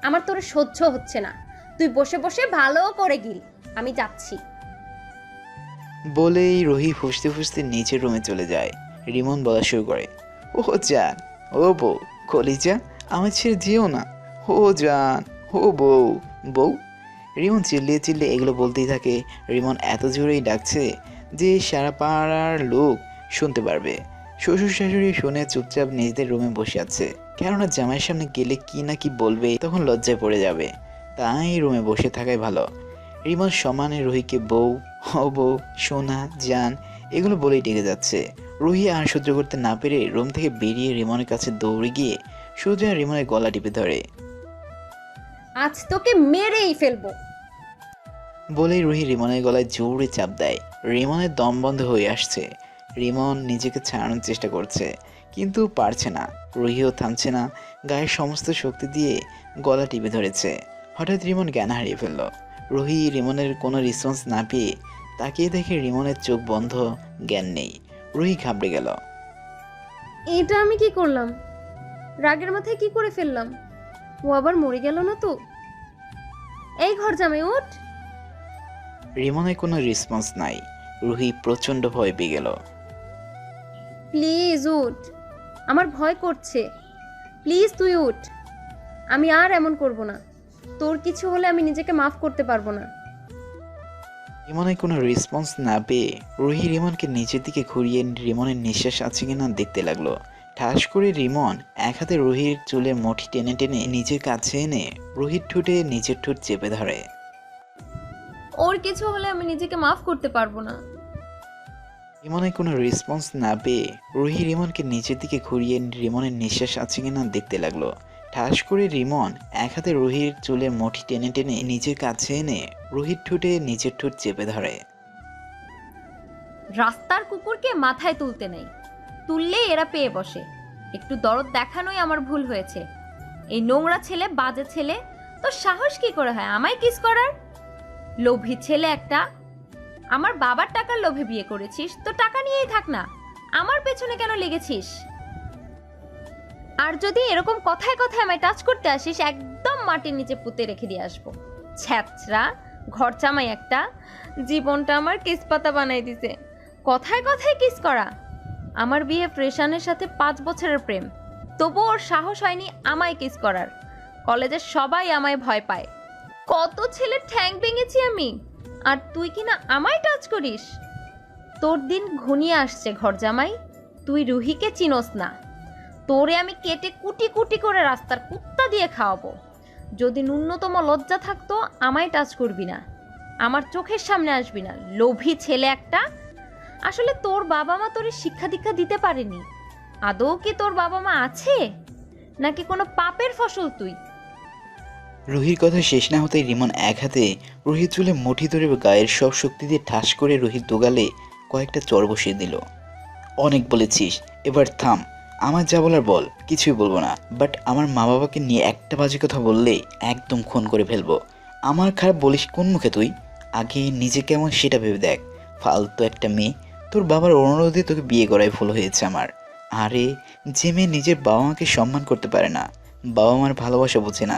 আমার তোর সহ্য হচ্ছে না। তুই বসে বসে ভালো করে গিল, আমি যাচ্ছি। বলেই রুহি ফুসতে ফুসতে নিচের রুমে চলে যায়। রিমন বলা শুরু করে, ও জান, ও বউ, কলিজা, আমার ছেড়ে যেও না। ও জান, ও বউ, বউ। রিমন চিল্লিয়ে চিল্লিয়ে এগুলো বলতেই থাকে। রিমন এত জোরেই ডাকছে যে সারা পাড়ার লোক শুনতে পারবে। শ্বশুর শাশুড়ি শুনে চুপচাপ নিজেদের রুমে বসে আছে, কেননা জামাইয়ের সামনে গেলে কি না কি বলবে, তখন লজ্জায় পড়ে যাবে। তাই রুমে বসে থাকাই ভালো। রিমন সমানে রুহিকে বউ, ও বউ, সোনা, জান এগুলো বলেই ডেকে যাচ্ছে। রুহি আর সহ্য করতে না পেরে রুম থেকে বেরিয়ে রিমনের কাছে দৌড়ে গিয়ে সোজা রিমনের গলা টিপে ধরে। আজ তোকে মেরেই ফেলবো। বলেই রুহি রিমনের গলায় জোরে চাপ দেয়। রিমনের দম বন্ধ হয়ে আসছে। রিমন নিজেকে ছাড়ানোর চেষ্টা করছে, কিন্তু পারছে না। রুহিও থামছে না, গায়ের সমস্ত শক্তি দিয়ে গলা টিপে ধরেছে। হঠাৎ রিমন জ্ঞান হারিয়ে ফেলল। রুহি রিমনের কোনো রেসপন্স না পেয়ে তাকিয়ে দেখে রিমনের চোখ বন্ধ, জ্ঞান নেই। রুহি ঘাবড়ে গেল। এটা আমি কি করলাম? রাগের মাথায় কি করে ফেললাম? ও আবার মরে গেল না তো? এই ঘর জামাই উঠ। রিমনের কোনো রেসপন্স নাই। রুহি প্রচণ্ড ভয় পেয়ে গেল। প্লিজ উঠ, আমার ভয় করছে। প্লিজ তুই উঠ, আমি আর এমন করব না। তোর কিছু হলে আমি নিজেকে মাফ করতে পারবো না। রিমনের কোনো রেসপন্স না পেয়ে রুহি রিমনকে নিচের দিকে ঘুরিয়ে রিমনের নিঃশ্বাস আছে কিনা দেখতে লাগলো। ঠাস করে রিমন এক হাতে রুহির চুলের মুঠি টেনে টেনে নিজের কাছে এনে রুহির ঠোঁটে নিজের ঠোঁট চেপে ধরে। ওর কিছু হলে আমি নিজেকে মাফ করতে পারবো না। রিমনের কোনো রেসপন্স না পেয়ে রুহি রিমনকে নিচের দিকে ঘুরিয়ে রিমনের নিঃশ্বাস আছে কিনা দেখতে লাগলো। ঠাস করে রিমন এক হাতে রুহির চুলের মুঠি টেনে টেনে নিজের কাছে এনে রুহির ঠোঁটে নিজের ঠোঁট চেপে ধরে। রাস্তার কুকুরকে মাথায় তুলতে নেই, তুললেই এরা পেয়ে বসে। একটু দরদ দেখানোই আমার ভুল হয়েছে। এই নোংরা ছেলে, বাজে ছেলে, তোর সাহস কি করে হয় আমায় কিস করার? লোভী ছেলে একটা। আমার বাবার টাকার লোভে বিয়ে করেছিস, তো টাকা নিয়েই থাক না, আমার পেছনে কেন লেগেছিস? আর যদি এরকম কথায় কথায় আমায় টাচ করতে আসিস, একদম মাটির নিচে পুঁতে রেখে দিয়ে আসবো। ছ্যাচরা ঘর জামাই একটা, জীবনটা আমার কিসপাতা বানাই দিছে। কথায় কথায় কিস করা। আমার বিয়ে ফ্রেশানের সাথে 5 বছরের প্রেম, তবু ওর সাহস হয়নি আমায় কিস করার। কলেজের সবাই আমায় ভয় পায়। কত ছেলে ঠ্যাং ভেঙেছি আমি, আর তুই কিনা আমায় টাচ করিস? তোর দিন ঘনিয়ে আসছে ঘর জামাই। তুই রুহিকে চিনোস না। তোরে আমি কেটে কুটি কুটি করে রাস্তার কুত্তা দিয়ে খাওয়াবো। যদি ন্যূনতম লজ্জা থাকতো আমায় টাচ করবি না, আমার চোখের সামনে আসবি না, লোভী ছেলে একটা। আসলে তোর বাবা মা তোরে শিক্ষা দীক্ষা দিতে পারেনি। আদৌ কি তোর বাবা মা আছে, নাকি কোনো পাপের ফসল তুই? রুহির কথা শেষ না হতেই রিমন এক হাতে রুহির চুলে মুঠি ধরে গায়ের সব শক্তি দিয়ে ঠাস করে রুহির দোগালে কয়েকটা চর বসিয়ে দিল। অনেক বলেছিস, এবার থাম। আমার যা বলার বল, কিছুই বলবো না। বাট আমার মা বাবাকে নিয়ে একটা বাজে কথা বললে একদম খুন করে ফেলবো। আমার খারাপ বলিস কোন মুখে তুই? আগে নিজে কেমন সেটা ভেবে দেখ। ফালতু একটা মেয়ে, তোর বাবার অনুরোধে তোকে বিয়ে করাই ভুল হয়েছে আমার। আরে যে মেয়ে নিজের বাবা মাকে সম্মান করতে পারে না, বাবা মার ভালোবাসা বোঝে না,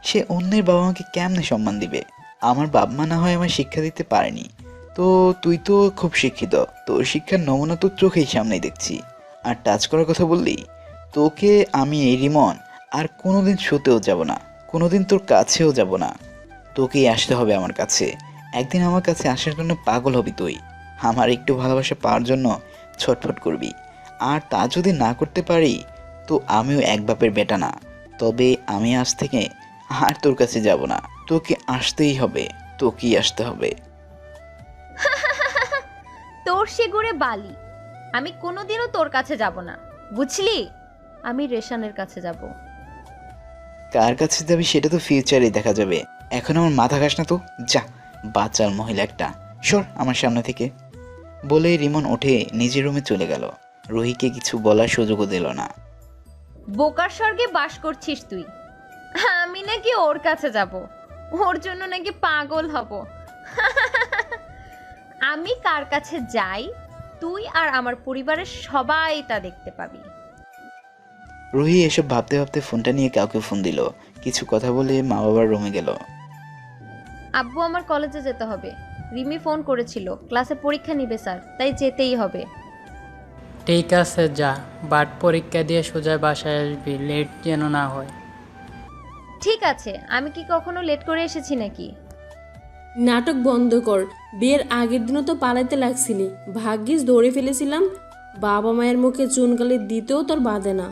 সে অন্যের বাবা মাকে কেমনে সম্মান দিবে? আমার বাবা মা না হয় আমার শিক্ষা দিতে পারেনি, তো তুই তো খুব শিক্ষিত, তোর শিক্ষার নমুনা তো চোখেই সামনেই দেখছি। আর টাচ করার কথা বললি, তোকে আমি এই রিমন আর কোনোদিন শুতেও যাব না, কোনোদিন তোর কাছেও যাব না। তোকেই আসতে হবে আমার কাছে। একদিন আমার কাছে আসার জন্য পাগল হবি তুই। আমার একটু ভালোবাসা পাওয়ার জন্য ছটফট করবি। আর তা যদি না করতে পারি, তো আমিও এক বাপের বেটা না। তবে আমি আজ থেকে আর তোর কাছে যাব না। তোকে আসতেই হবে, তোকেই আসতে হবে। তোর সে গুড়ে বালি। আমি কোনোদিনও তোর কাছে যাব না, বুঝলি? আমি রেশানের কাছে যাব। কার কাছে যাবি সেটা তো ফিউচারে দেখা যাবে। এখন আমার মাথা ঘাস না তো, যা। বাচাল মহিলা একটা, সর আমার সামনে থেকে। বলে রিমন উঠে নিজের রুমে চলে গেল। রুহিকে কিছু বলার সুযোগও দিল না। বোকার স্বর্গে বাস করছিস তুই। আমি নাকি ওর কাছে যাব, ওর জন্য নাকি পাগল হব। আমি কার কাছে যাই, তুই আর আমার পরিবারের সবাই তা দেখতে পাবি। রুহি এসব ভাবতে ভাবতে ফোনটা নিয়ে কাউকে ফোন দিল। কিছু কথা বলে মা বাবার রুমে গেল। আব্বু, আমার কলেজে যেতে হবে। রিমি ফোন করেছিল, ক্লাসে পরীক্ষা নিবে স্যার, তাই যেতেই হবে। ঠিক আছে যা, বাট পরীক্ষা দিয়ে সোজা বাসায় আসবি, লেট যেন না হয়। ঠিক আছে, আমি কি কখনো লেট করে এসেছি নাকি? নাটক বন্ধ কর। বিয়ের আগের দিনও তো পালাইতে লাগছিলি, ভাগ্যিস ধরে ফেলেছিলাম। বাবা মায়ের মুখে চুনকালি দিতেও তোর বাদে না।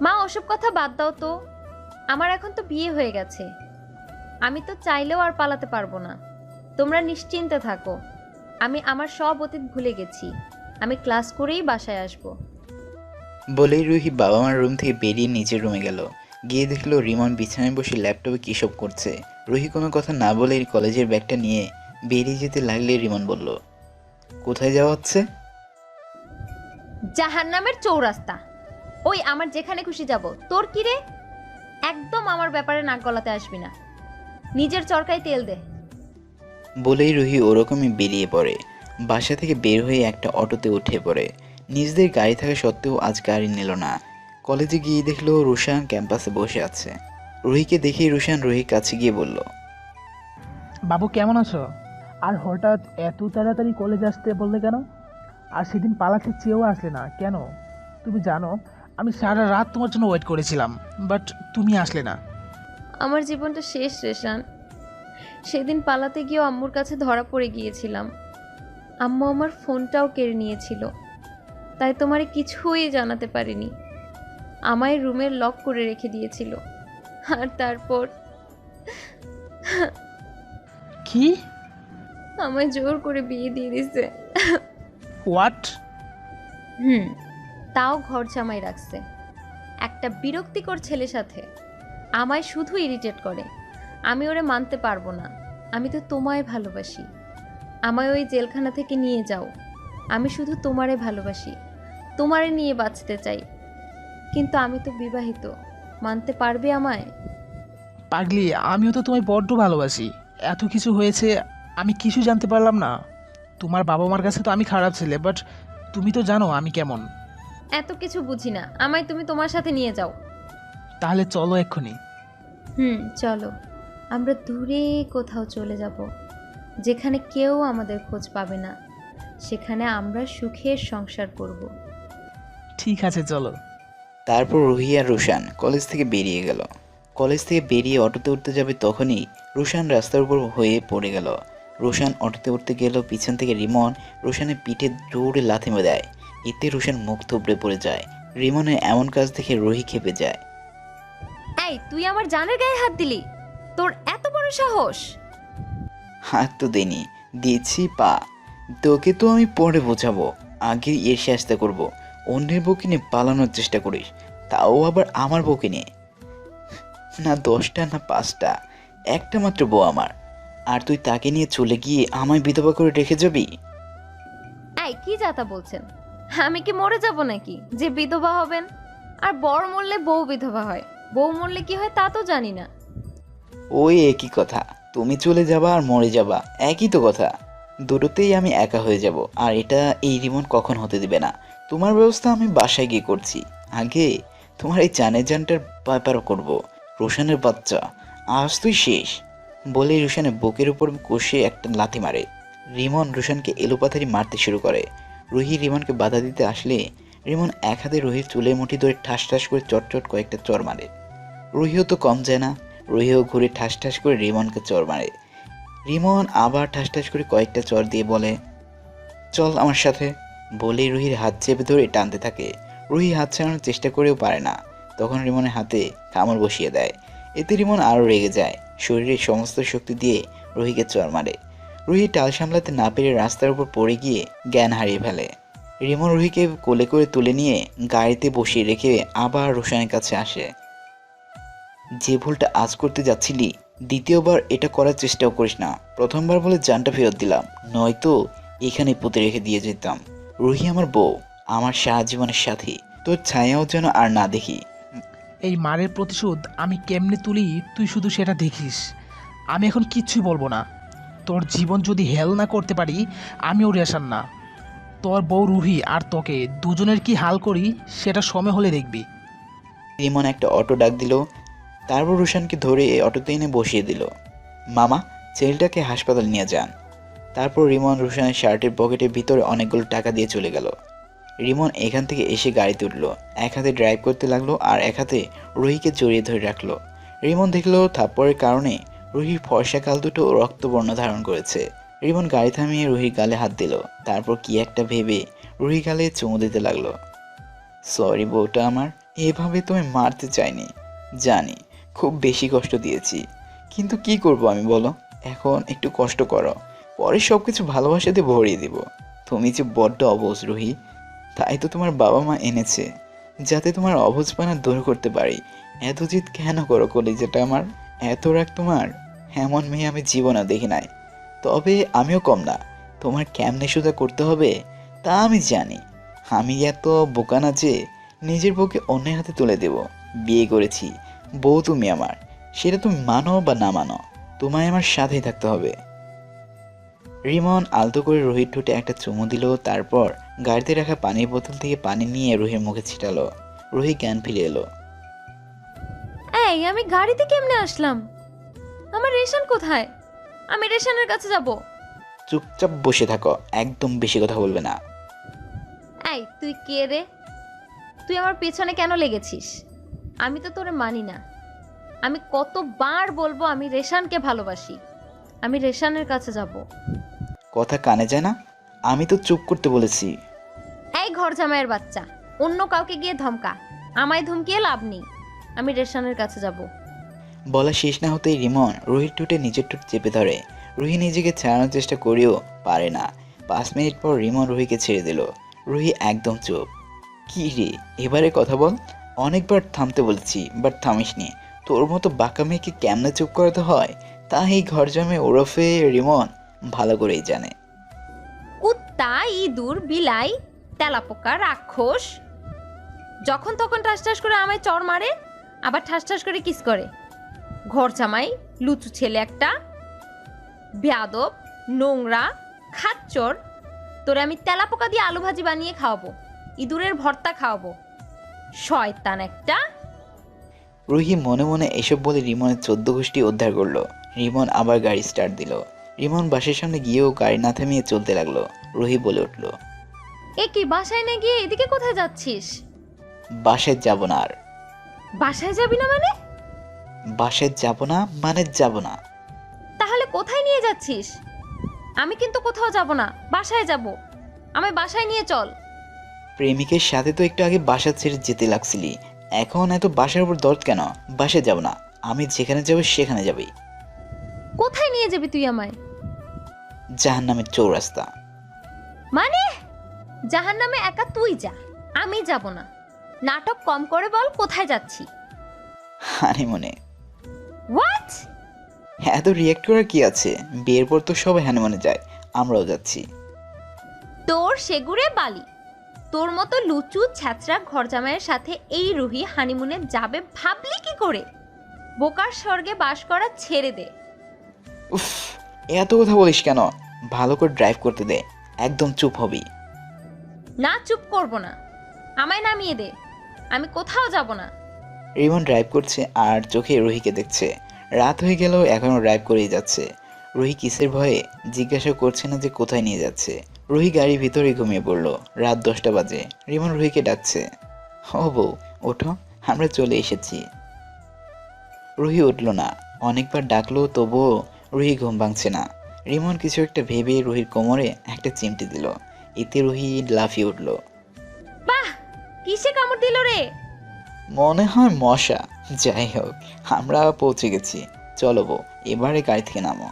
মা, ওসব কথা বাদ দাও তো। আমার এখন তো বিয়ে হয়ে গেছে, আমি তো চাইলেও আর পালাতে পারবো না। তোমরা নিশ্চিন্তে থাকো, আমি আমার সব অতীত ভুলে গেছি। আমি ক্লাস করেই বাসায় আসবো। বলেই রুহি বাবা মার রুম থেকে বেরিয়ে নিজের রুমে গেল। গিয়ে দেখলো রিমন বিছানায় বসে ল্যাপটপে কী সব করছে। রুহি কোনো কথা না বলে কলেজের ব্যাগটা নিয়ে বেরিয়ে যেতে লাগলে রিমন বলল, কোথায় যাওয়া হচ্ছে? জাহান্নামের চৌরাস্তা। ওই আমার যেখানে খুশি যাব, তোর কি রে? একদম আমার ব্যাপারে নাক গলাতে আসবি না। নিজের চরকায় তেল দে। বলেই রুহি ওরকমই বেরিয়ে পড়ে। বাসা থেকে বের হয়ে একটা অটোতে উঠে পড়ে। নিজেদের গাড়ি থাকা সত্ত্বেও আজ গাড়ি নিল না। কলেজে গিয়ে দেখলো রুশান ক্যাম্পাসে বসে আছে। রুহিকে দেখেই রুশান রুহির কাছে গিয়ে বলল, বাবু কেমন আছো? আর হঠাৎ এত তাড়াতাড়ি কলেজ আসতে বললে কেন? আর সেদিন পালাতে চেয়েও আসলে না কেন? তুমি জানো আমি সারা রাত তোমার জন্য ওয়েট করেছিলাম, বাট তুমি আসলে না। আমার জীবনটা শেষ রেশান। সেদিন পালাতে গিয়েও আম্মুর কাছে ধরা পড়ে গিয়েছিলাম। আম্মু আমার ফোনটাও কেড়ে নিয়েছিল, তাই তোমারে কিছুই জানাতে পারিনি। আমায় রুমের লক করে রেখে দিয়েছিল। আর তারপর কি? আমায় জোর করে বিয়ে দিয়ে দিছে। হোয়াট? তাও ঘর জামাই রাখছে। একটা বিরক্তিকর ছেলের সাথে। আমায় শুধু ইরিটেট করে। আমি ওরে মানতে পারবো না। আমি তো তোমায় ভালোবাসি। আমায় ওই জেলখানা থেকে নিয়ে যাও। আমি শুধু তোমারে ভালোবাসি, তোমারে নিয়ে বাঁচতে চাই। কিন্তু আমি তো বিবাহিত, মানতে পারবে আমায়? পাগলি, আমিও তো তোমায় বড্ড ভালোবাসি। এত কিছু হয়েছে, আমি কিছু জানতে পারলাম না। তোমার বাবা মার কাছে তো আমি খারাপ ছেলে, বাট তুমি তো জানো আমি কেমন। এত কিছু বুঝি না, আমায় তুমি তোমার সাথে নিয়ে যাও। তাহলে চলো এক্ষুনি। চলো, আমরা দূরে কোথাও চলে যাব, যেখানে কেউ আমাদের খোঁজ পাবে না। সেখানে আমরা সুখের সংসার করব। ঠিক আছে চলো। তারপর রুহি আর রুশান কলেজ থেকে বেরিয়ে গেল। কলেজ থেকে বেরিয়ে অটোতে উঠতে যাবে তখনই রোশান রাস্তার উপর হয়ে পড়ে গেল। রোশান অটোতে উঠতে গেল, পিছন থেকে রিমন রোশানের পিঠে জোরে লাথি দেয়। এতে রোশান মুখ থুবড়ে পড়ে যায়। রিমনের এমন কাজ দেখে রুহি খেপে যায়। এই তুই আমার জানের গায়ে হাত দিলি, তোর এত বড় সাহস! হাত তো দেনি, দিয়েছি পা। তোকে তো আমি পরে বোঝাবো, আগে এর চেষ্টা করবো। অন্যের বউকে নিয়ে পালানোর চেষ্টা করিস, তাও আবার আমার বউকে নিয়ে। না 10টা না 5টা, একটা মাত্র বউ আমার, আর তুই তাকে নিয়ে চলে গিয়ে আমায় বিধবা করে রেখে যাবি? এই কি যাতা বলছেন? আমি কি মরে যাব নাকি যে বিধবা হবেন? আর বর মরলে বউ বিধবা হয়, বউ মরলে কি হয় তা তো জানি না। ওই একই কথা, তুমি চলে যাবা আর মরে যাবা, একই তো কথা। দুটোতেই আমি একা হয়ে যাব, আর এটা এই রিমন কখন হতে দিবে না। তোমার ব্যবস্থা আমি বাসায় গিয়ে করছি, আগে তোমার এই জানটার ব্যাপার করব। রোশানের বাচ্চা, আজ তুই শেষ। বলে রোশানের বুকের উপর কষে একটা লাথি মারে। রিমন রোশানকে এলোপাথারি মারতে শুরু করে। রুহি রিমনকে বাধা দিতে আসলে রিমন এক হাতে রুহির চুলের মুঠি ধরে ঠাস ঠাস করে চটচট কয়েকটা চর মারে। রুহিও তো কম যায় না, রুহিও ঘুরে ঠাস ঠাস করে রিমনকে চর মারে। রিমন আবার ঠাস ঠাস করে কয়েকটা চর দিয়ে বলে, চল আমার সাথে। বলে রুহির হাত চেপে ধরে টানতে থাকে। রুহি হাত ছাড়ানোর চেষ্টা করেও পারে না। তখন রিমনের হাতে কামড় বসিয়ে দেয়। এতে রিমন আরও রেগে যায়, শরীরের সমস্ত শক্তি দিয়ে রুহিকে চর মারে। রুহি টাল সামলাতে না পেরে রাস্তার উপর পড়ে গিয়ে জ্ঞান হারিয়ে ফেলে। রিমন রুহিকে কোলে করে তুলে নিয়ে গাড়িতে বসিয়ে রেখে আবার রোশানের কাছে আসে। যে ভুলটা আজ করতে যাচ্ছিলি, দ্বিতীয়বার এটা করার চেষ্টাও করিস না। প্রথমবার বলে জানটা ফেরত দিলাম, নয়তো এখানে পুঁতে রেখে দিয়ে যেতাম। রুহি আমার বউ, আমার সারা জীবনের সাথী, তোর ছায়াও যেন আর না দেখি। এই মারের প্রতিশোধ আমি কেমনে তুলি তুই শুধু সেটা দেখিস। আমি এখন কিচ্ছুই বলবো না। তোর জীবন যদি হেল না করতে পারি আমিও রেশান না। তোর বউ রুহি আর তোকে দুজনের কি হাল করি সেটা সময় হলে দেখবি। রিমন একটা অটো ডাক দিল, তারপর রোশানকে ধরে অটোতে এনে বসিয়ে দিল। মামা, ছেলেটাকে হাসপাতাল নিয়ে যান। তারপর রিমন রোশানের শার্টের পকেটের ভিতরে অনেকগুলো টাকা দিয়ে চলে গেল। রিমন এখান থেকে এসে গাড়িতে উঠলো, এক হাতে ড্রাইভ করতে লাগলো আর এক হাতে রুহিকে জড়িয়ে ধরে রাখলো। রিমন দেখলো থাপ্পড়ের কারণে রুহির ফর্সা গাল দুটো রক্তবর্ণ ধারণ করেছে। রিমন গাড়ি থামিয়ে রুহির গালে হাত দিল, তারপর কি একটা ভেবে রুহির গালে চুমু দিতে লাগলো। সরি বউটা আমার, এভাবে তুমি মারতে চাইনি, জানি খুব বেশি কষ্ট দিয়েছি, কিন্তু কি করব আমি বলো। এখন একটু কষ্ট করো, পরে সব কিছু ভালোবাসাতে ভরিয়ে দিব। তুমি যে বড্ড অবুঝ রুহি, তাই তো তোমার বাবা মা এনেছে, যাতে তোমার অবুঝপানা দূর করতে পারি। এত জিদ কেন করো কলিজাটা আমার, এত রাগ তোমার? এমন মেয়ে আমি জীবনে দেখি নাই। তবে আমিও কম না, তোমার কেমনে সোজা করতে হবে তা আমি জানি। আমি এত বোকা না যে নিজের বউকে অন্যের হাতে তুলে দেব। বিয়ে করেছি, বউ তুমি আমার, সেটা তুমি মানো বা না মানো, তোমায় আমার সাথেই থাকতে হবে। রিমন আলতো করে রুহির ঠোঁটে একটা চুমু দিল, তারপর গাড়িতে রাখা পানির বোতল থেকে পানি নিয়ে রুহির মুখে ছিটালো। রুহি জ্ঞান ফিরে এলো। এই আমি গাড়িতে কেমনে আসলাম? আমার রেশন কোথায়? আমি রেশনের কাছে যাব। চুপচাপ বসে থাকো, একদম বেশি কথা বলবে না। এই তুই কে রে? তুই আমার পেছনে কেন লেগেছিস? আমি তো তোরে মানি না। আমি কতবার বলবো আমি রেশানকে ভালোবাসি, আমি রেশানের কাছে যাব। কথা কানে যায় না? আমি তো চুপ করতে বলেছি। এই ঘর জামাইয়ের বাচ্চা, অন্য কাউকে গিয়ে ধমকা, আমায় ধমকিয়ে লাভ নেই। আমি রেশানের কাছে যাব। বলা শেষ না হতেই রিমন রুহির ঠোঁটে নিজের ঠোঁট চেপে ধরে। রুহি নিজেকে ছাড়ানোর চেষ্টা করেও পারে না। 5 মিনিট পর রিমন রুহিকে ছেড়ে দিল। রুহি একদম চুপ। কি রে, এবারে কথা বল। অনেকবার থামতে বলেছি, বাট থামিসনি। তোর মতো বাঁকা মেয়েকে কেমনে চুপ করাতে হয় তা এই ঘর জামাই ওরফে রিমন ভালো করেই জানে। কুত্তা, ইঁদুর, বিলাই, তেলাপোকা, রাক্ষস যখন তখন ঠাস ঠাস করে আমায় চড় মারে, আবার ঠাস ঠাস করে কিস করে। ঘর জামাই, লুচু ছেলে একটা, বেয়াদব, নোংরা, খাচ্চর। তোরে আমি তেলাপোকা দিয়ে আলু ভাজি বানিয়ে খাওয়াবো, ইঁদুরের ভর্তা খাওয়াবো, শয়তান একটা। রুহি মনে মনে এসব বলে রিমনের 14 গোষ্ঠী উদ্ধার করলো। রিমন আবার গাড়ি স্টার্ট দিল। রিমন বাসের সামনে গিয়েও গাড়ি না থামিয়ে চলতে লাগলো। রুহি বলে উঠল, এ কি, বাসায় না গিয়ে এদিকে কোথায় যাচ্ছিস? বাসায় যাব না আর। বাসায় যাবি না মানে? বাসায় যাব না মানে যাব না। তাহলে কোথায় নিয়ে যাচ্ছিস? আমি কিন্তু কোথাও যাব না, বাসায় যাব। আমায় বাসায় নিয়ে চল। প্রেমিকের সাথে তো একটু আগে বাসা ছেড়ে যেতে লাগছিলি, এখন এত বাসার উপর দরদ কেন? বাসায় যাব না, আমি যেখানে যাব সেখানে যাবি। কোথায় নিয়ে যাবি তুই আমায়? জাহান্নামের চৌরাস্তা। মানে জাহান্নামে একা তুই যা, আমি যাব না। নাটক কম করে বল, কোথায় যাচ্ছি? হানিমুনে। হোয়াট? এত রিয়েক্ট করার কি আছে? বিয়ের পর তো সবাই হানিমুনে যায়, আমরাও যাচ্ছি। তোর সেগুড়ে বালি। তোর মতো লুচু ছ্যাচরা ঘর জামাইয়ের সাথে এই রুহি হানিমুনে যাবে ভাবলি কি করে? বোকার স্বর্গে বাস করা ছেড়ে দে। উফ, এত কথা বলিস কেন? ভালো করে ড্রাইভ করতে দে, একদম চুপ হবি। না, চুপ করব না। আমায় নামিয়ে দে, আমি কোথাও যাব না। রিমন ড্রাইভ করছে আর চোখে রুহিকে দেখছে। রাত হয়ে গেলেও এখনও ড্রাইভ করেই যাচ্ছে। রুহি কিসের ভয়ে জিজ্ঞাসা করছে না যে কোথায় নিয়ে যাচ্ছে। রুহি গাড়ির ভিতরে ঘুমিয়ে পড়লো। রাত 10টা বাজে। রিমন রুহিকে ডাকছে, ও বউ ওঠো, আমরা চলে এসেছি। রুহি উঠল না। অনেকবার ডাকলো তবুও রুহি ঘুম ভাঙছে না। রিমন কিছু একটা ভেবে রুহির কোমরে একটা চিমটি দিল। এতে রুহি লাফিয়ে উঠল। বাহ, কিসে কামড় দিল রে? মনে হয় মশা। যাই হোক, আমরা পৌঁছে গেছি। চলো বউ, এবারে গাড়ি থেকে নামো।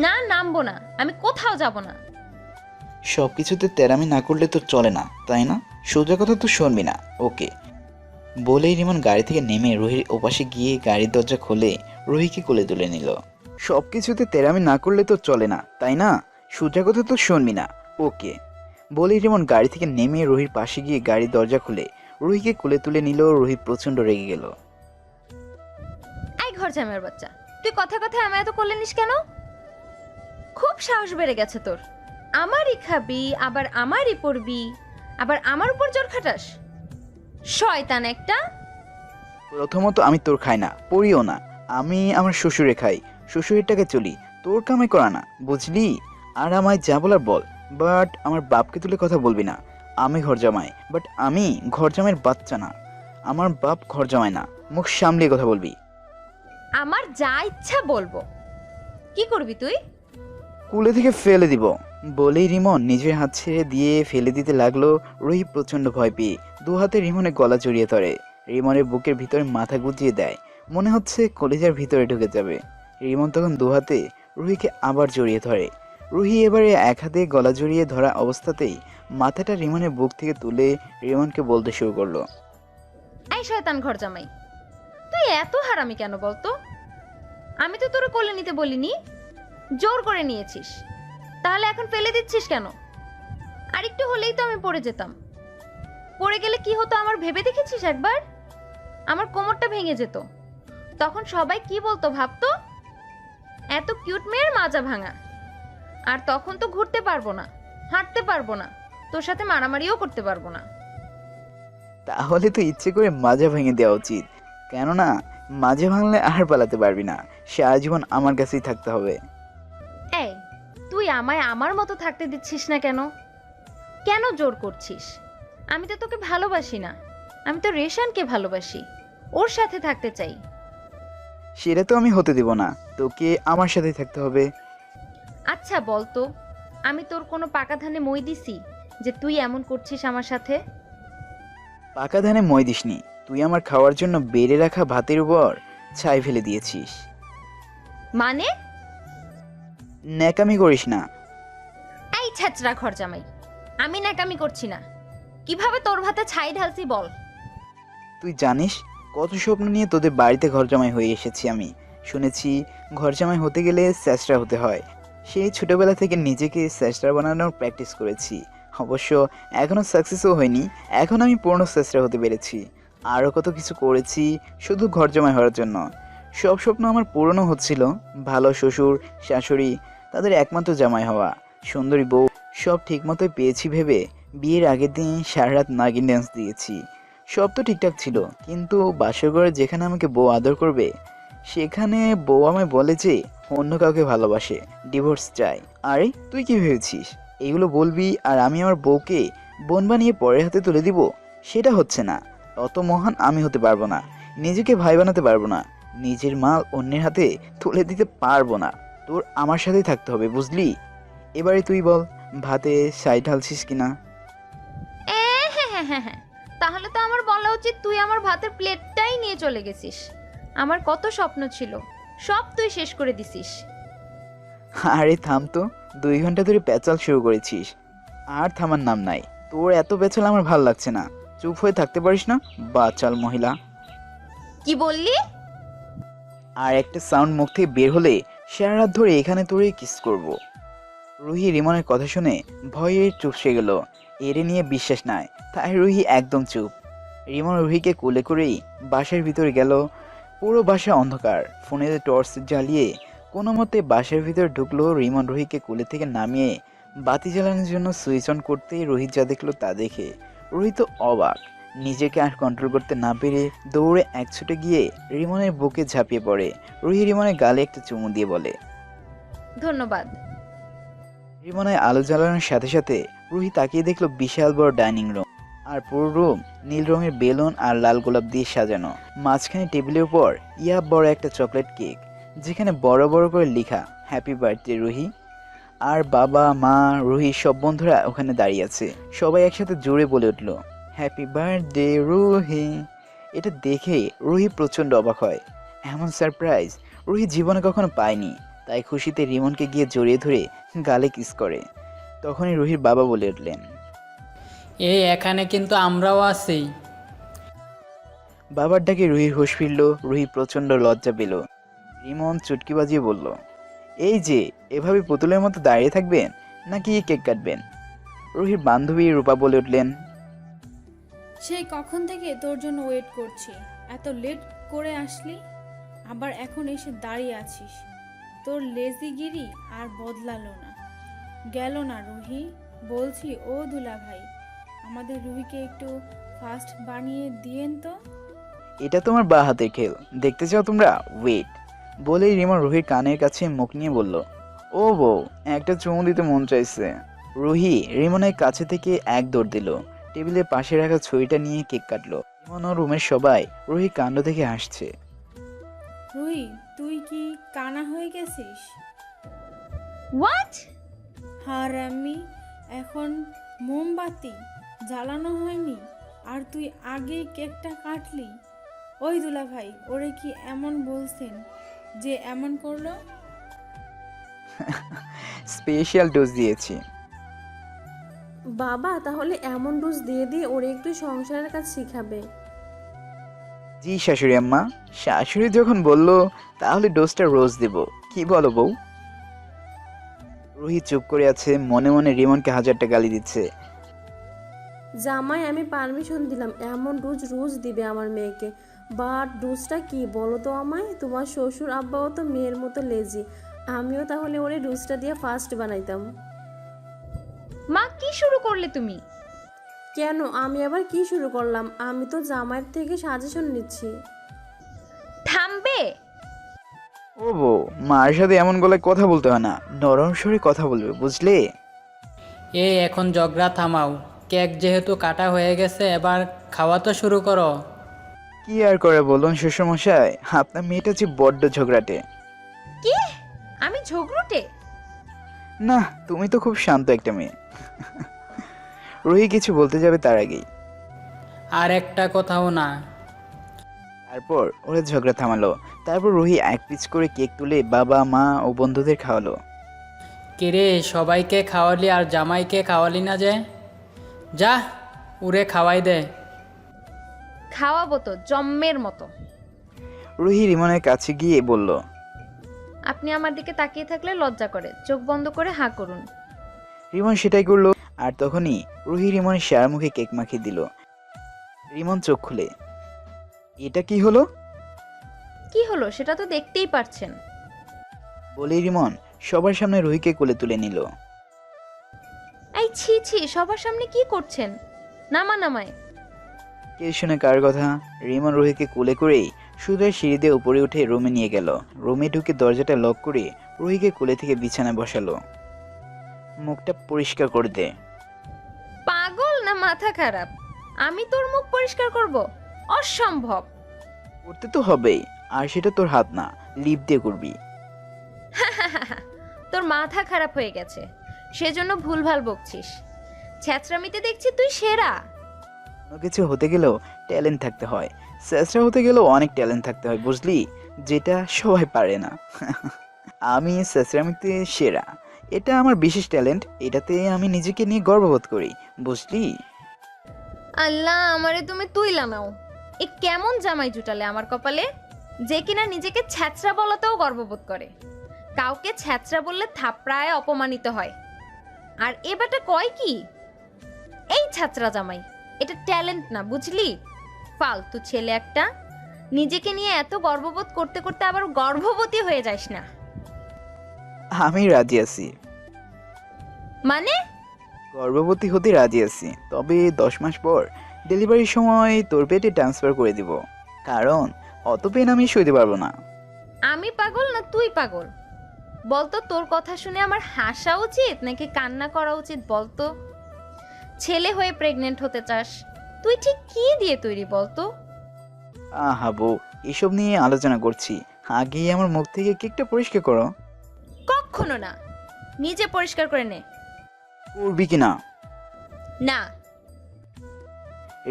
না, নামবো না, আমি কোথাও যাব না। সব কিছুতে তেরামি না করলে তো চলে না, তাই না? সোজা কথা তো শুনবি না, ওকে? বলেই রিমন গাড়ি থেকে নেমে রুহির ওপাশে গিয়ে গাড়ির দরজা খুলে রুহিকে কোলে তুলে নিল। সব কিছুতে তেরামি না করলে তো চলে না, তাই না? সোজা কথা তো শুনবি না, ওকে? বলেই রিমন গাড়ি থেকে নেমে রুহির পাশে গিয়ে গাড়ির দরজা খুলে রুহিকে কোলে তুলে নিল। রুহি প্রচণ্ড রেগে গেল। এই ঘর জামাইয়ের বাচ্চা, তুই কথা কথায় আমায় এত করলে নিস কেন? খুব সাহস বেড়ে গেছে তোর। আমারই খাবি, আবার আমারই পড়বি, আবার আমার উপর জোর খাটাস। শয়তান একটা। প্রথমত আমি তোর খাই না, পড়িও না। আমি আমার শ্বশুরে খাই, শ্বশুরের টাকা চলি, তোর কামাই করা না, বুঝলি? আর আমায় যা বলার বল, বাট আমার বাপকে তুলে কথা বলবি না। আমি ঘর জামাই, বাট আমি ঘর জামাইয়ের বাচ্চা না। আমার বাপ ঘর জামাই না, মুখ সামলিয়ে কথা বলবি। আমার যা ইচ্ছা বলবো। কি করবি তুই? কুলে থেকে ফেলে দিব। বলেই রিমন নিজের হাত ছেড়ে দিয়ে ফেলে দিতে লাগলো। রুহি প্রচণ্ড ভয় পেয়ে দু হাতে রিমনের গলা জড়িয়ে ধরে। রিমনের বুকের ভিতরে মাথা গুজিয়ে দেয়, মনে হচ্ছে কলিজার ভিতরে ঢুকে যাবে। রিমন তখন দু হাতে রুহিকে আবার জড়িয়ে ধরে। রুহি এবারে এক হাতে গলা জড়িয়ে ধরা অবস্থাতেই মাথাটা রিমনের বুক থেকে তুলে রিমনকে বলতে শুরু করলো, এই শয়তান ঘর জামাই, তুই এত হারামি কেন বলতো? আমি তো তোর কোলে নিতে বলিনি, জোর করে নিয়েছিস। তাহলে এখন ফেলে দিচ্ছিস কেন? আর একটু হলেই তো আমি পড়ে যেতাম। পড়ে গেলে কি হতো আমার ভেবে দেখেছিস একবার? আমার কোমরটা ভেঙে যেত। তখন সবাই কি বলতো ভাবতো? এত কিউট মেয়ের মাজা ভাঙা। আর তখন তো ঘুরতে পারবো না, হাঁটতে পারবো না, তোর সাথে মারামারিও করতে পারবো না। তাহলে তো ইচ্ছে করে মাজা ভেঙে দেওয়া উচিত, কেননা মাজা ভাঙলে আর পালাতে পারবি না, সারা জীবন আমার কাছেই থাকতে হবে। এই, তুই আমায় আমার মতো থাকতে দিচ্ছিস না কেন? কেন জোর করছিস? আমি তো তোকে ভালোবাসি না, আমি তো রেশানকে ভালোবাসি, ওর সাথে থাকতে চাই। সেটা তো আমি হতে দিব না, তোকে আমার সাথেই থাকতে হবে। আচ্ছা বলতো, আমি তোর কোনো পাকা ধানে মই দিছি যে তুই এমন করছিস আমার সাথে? পাকা ধানে মই দিসনি, তুই আমার খাওয়ার জন্য বেড়ে রাখা ভাতের উপর ছাই ফেলে দিয়েছিস। মানে? ন্যাকামি করিস না। এই ছ্যাচরা ঘর জামাই, আমি ন্যাকামি করছি না। কিভাবে তোর ভাতে ছাই ঢালছি বল? তুই জানিস কত স্বপ্ন নিয়ে তোদের বাড়িতে ঘর জামাই হয়ে এসেছি আমি। শুনেছি ঘর জামাই হতে গেলে স্যাঁচরা হতে হয়। সেই ছোটবেলা থেকে নিজেকে স্যাঁচরা বানানোর প্র্যাকটিস করেছি। অবশ্য এখনও সাকসেসও হয়নি, এখন আমি পূর্ণ স্যাঁচরা হতে পেরেছি। আরও কত কিছু করেছি শুধু ঘর জামাই হওয়ার জন্য। সব স্বপ্ন আমার পূরণও হচ্ছিল। ভালো শ্বশুর শাশুড়ি, তাদের একমাত্র জামাই হওয়া, সুন্দরী বউ, সব ঠিকমতোই পেয়েছি ভেবে বিয়ের আগের দিন সারা রাত নাগিন ড্যান্স দিয়েছি। সব তো ঠিকঠাক ছিল, কিন্তু বাসর ঘরে যেখানে আমাকে বউ আদর করবে সেখানে বউ আমায় বলে যে অন্য কাউকে ভালোবাসে, ডিভোর্স চাই। আরে তুই কি ভেবেছিস এগুলো বলবি আর আমি আমার বউকে বোন বানিয়ে পরের হাতে তুলে দিব? সেটা হচ্ছে না। অত মহান আমি হতে পারবো না, নিজেকে ভাই বানাতে পারবো না। নিজের মাল অন্যের হাতে তুলে দিতে পারবো না। তোর আমার সাথেই থাকতে হবে, বুঝলি? এবারে তুই বল, ভাতে ছাই ঢালছিস কিনা? হ্যাঁ হ্যাঁ হ্যাঁ হ্যাঁ, তাহলে তো আমার বলা উচিত তুই আমার ভাতের প্লেটটাই নিয়ে চলে গেছিস। আমার কত স্বপ্ন ছিল, সব তুই শেষ করে দিছিস। আরে থাম তো, 2 ঘন্টা ধরে পেঁচাল শুরু করেছিস, আর থামার নাম নাই। তোর এত পেঁচাল আমার ভাল লাগছে না। চুপ হয়ে থাকতে পারিস না, বাচাল মহিলা? কি বললি? আর একটা সাউন্ড মুখ থেকে বের হলে সারা রাত ধরে এখানে তোরে কিস করব। রুহি রিমনের কথা শুনে ভয়ে চুপসে গেল। এরে নিয়ে বিশ্বাস নাই, তাই রুহি একদম চুপ। রিমন রুহিকে কোলে করেই বাসার ভিতরে গেল। পুরো বাসা অন্ধকার। ফোনে টর্চ জ্বালিয়ে কোনো মতে বাসার ভিতরে ঢুকলো। রিমন রুহিকে কোলে থেকে নামিয়ে বাতি জ্বালানোর জন্য সুইচ অন করতে রোহিত যা দেখলো তা দেখে রোহিত তো অবাক। নিজেকে আর কন্ট্রোল করতে না পেরে দৌড়ে এক ছুটে গিয়ে রিমনের বুকে ঝাঁপিয়ে পড়ে। রুহি রিমনের গালে একটা চুমু দিয়ে বলে, ধন্যবাদ। রিমনের আলো জ্বালানোর সাথে সাথে রুহি তাকিয়ে দেখলো বিশাল বড় ডাইনিং রুম। আর পুরো রুম নীল রঙের বেলুন আর লাল গোলাপ দিয়ে সাজানো। মাঝখানে টেবিলের উপর ইয়া বড় একটা চকলেট কেক, যেখানে বড় বড় করে লেখা হ্যাপি বার্থডে রুহি। আর বাবা, মা, রুহি সব বন্ধুরা ওখানে দাঁড়িয়ে আছে। সবাই একসাথে জোরে বলে উঠল, হ্যাপি বার্থডে রুহি। এটা দেখে রুহি প্রচণ্ড অবাক হয়। এমন সারপ্রাইজ রুহি জীবনে কখনো পায়নি। তাই খুশিতে রিমনকে গিয়ে জড়িয়ে ধরে গালে কিস করে। তখনই রুহির বাবা বলে উঠলেন, এই এখানে কিন্তু আমরাও আছি। বাবার ডাকে রুহির হুঁশ ফিরল। রুহি প্রচণ্ড লজ্জা পেল। রিমন চুটকি বাজিয়ে বলল, এই যে এভাবে পুতুলের মতো দাঁড়িয়ে থাকবেন নাকি কেক কাটবেন? রুহির বান্ধবী রূপা বলে উঠলেন, সেই কখন থেকে তোর জন্য ওয়েট করছি, এত লেট করে আসলি, আবার এখন এসে দাঁড়িয়ে আছিস। তোর লেজিগিরি আর বদলালো না, গেল না রুহি। বলছি ও দুলা ভাই, আমাদের রুহিকে একটু ফাস্ট বানিয়ে দিয়েন তো। এটা তোমার বা হাতের খেল, দেখতে চাও তোমরা? ওয়েট। বলেই রিমন রুহির কানের কাছে মুখ নিয়ে বলল, ও বউ, একটা চুমু দিতে মন চাইছে। রুহি রিমনের কাছে থেকে এক দৌড় দিল। টেবিলের পাশে রাখা ছুরিটা নিয়ে কেক কাটলো। রিমন ও রুমের সবাই রুহির কাণ্ড দেখে হাসছে। রুহি, তুই কি কানা হয়ে গেছিস? হোয়াট? হারামি, এখন মোমবাতি জ্বালানো হয়নি আর তুই আগেই কেকটা কাটলি? ওই দুলা ভাই, ওরে কি এমন বলছেন যে এমন করলো? স্পেশাল ডোজ দিয়েছি। বাবা তাহলে এমন ডোজ দিয়ে দিয়ে ওরে একটু সংসারের কাজ শিখাবে। জি শাশুড়ি আম্মা, শাশুড়ি যখন বলল তাহলে ডোজটা রোজ দেব। কি বলো বউ? রুহি চুপ করে আছে, মনে মনে রিমনকে 1000টা গালি দিচ্ছে। জামাই আমি পারমিশন দিলাম, এমন ডোজ রোজ দিবে আমার মেয়েকে। বাট ডোজটা কি বলো তো আমায়? তোমার শ্বশুর আব্বাও তো মেয়ের মতো লেজি, আমিও তাহলে ওরে ডোজটা দিয়ে ফাস্ট বানাইতাম। মা, কি শুরু করলে তুমি? কেন, আমি আবার কি শুরু করলাম? আমি তো জামাইয়ের থেকে সাজেশন নিচ্ছি। থামবে? ও বউ, মার সাথে এমন গলায় কথা বলতে হয় না, নরম স্বরে কথা বলবে, বুঝলে? এই এখন ঝগড়া থামাও। কেক যেহেতু কাটা হয়ে গেছে, এবার খাওয়া তো শুরু করো। কি আর করে বলুন শ্বশুরমশাই, আপনার মেয়েটা যে বড্ড ঝগড়াটে। কি? আমি ঝগড়ুটে? না, তুমি তো খুব শান্ত একটা মেয়ে। রুহি কিছু বলতে যাবে তার আগেই আর একটা কথাও না। তারপর ওরা ঝগড়া থামালো। তারপর রুহি এক পিচ করে কেক তুলে বাবা, মা ও বন্ধুদের খাওয়ালো। কিরে, সবাইকে খাওয়ালি আর জামাইকে খাওয়ালি না যে? যা, উড়ে খাওয়াই দে। খাওয়াবো তো জম্মের মতো। রুহি রিমনের কাছে গিয়ে বলল, আপনি আমার দিকে তাকিয়ে থাকলে লজ্জা করে, চোখ বন্ধ করে হাঁ করুন। রিমন সেটাই করলো। আর তখনই রুহি রিমনের সারা মুখে কেক মাখিয়ে দিল। রিমন চোখ খুলে, এটা কি হলো? কি হলো সেটা তো দেখতেই পারছেন। বলেই রিমন সবার সামনে রুহিকে কোলে তুলে নিল। এই ছি ছি, সবার সামনে কি করছেন? নামা নামায়। কে শুনে কার কথা? রিমন রুহিকে কোলে করেই সুদের সিঁড়ি দিয়ে উপরে উঠে রুমে নিয়ে গেল। রুমে ঢুকে দরজাটা লক করে রুহিকে কোলে থেকে বিছানায় বসালো। মুখটা পরিষ্কার করে দে। পাগল না মাথা খারাপ? আমি তোর মুখ পরিষ্কার করব? অসম্ভব। করতে তো হবেই, আর সেটা তোর হাত না, লিপ দিয়ে করবি। তোর মাথা খারাপ হয়ে গেছে, সেজন্য ভুলভাল বকছিস। ছ্যাঁচড়ামিতে দেখছি তুই সেরা। কোনো কিছু হতে গেলেও ট্যালেন্ট থাকতে হয়, স্যাসরা হতে গেলেও অনেক ট্যালেন্ট থাকতে হয়, বুঝলি? যেটা সবাই পারে না। আমি স্যাসরামিতে সেরা, এটা আমার বিশেষ ট্যালেন্ট, এটাতে আমি নিজেকে নিয়ে গর্ববোধ করি, বুঝলি? আল্লাহ, আমারে তুমি তুইলা নাও। এ কেমন জামাই জুটালে আমার কপালে, যে কিনা নিজেকে ছ্যাঁচড়া বলাতেও গর্ববোধ করে। কাউকে ছ্যাঁচড়া বললে থাপড়ায় অপমানিত হয়, আর এবারটা কয় কি এই ছ্যাঁচড়া জামাই। এটা ট্যালেন্ট না, বুঝলি? ফালতু ছেলে একটা। নিজেকে নিয়ে এত গর্ববোধ করতে করতে আবার গর্ভবতী হয়ে যাস না। আমি রাজি আছি, মানে? গর্ভবতী হতে রাজি আছি, তবে 10 মাস পর ডেলিভারির সময় তোর পেটে ট্রান্সফার করে দিব, কারণ অত পেন আমি সইতে পারবো না। আমি পাগল না তুই পাগল? বলতো, তোর কথা শুনে আমার হাসা উচিত নাকি কান্না করা উচিত বলতো? ছেলে হয়ে প্রেগনেন্ট হতে চাস, তুই ঠিক কি দিয়ে তৈরি বলতো? আহা বউ, এসব নিয়ে আলোচনা করছি, আগে আমার মুখ থেকে কেকটা পরিষ্কার করো। কখনো না, নিজে পরিষ্কার করে নে। করবি কি না? না।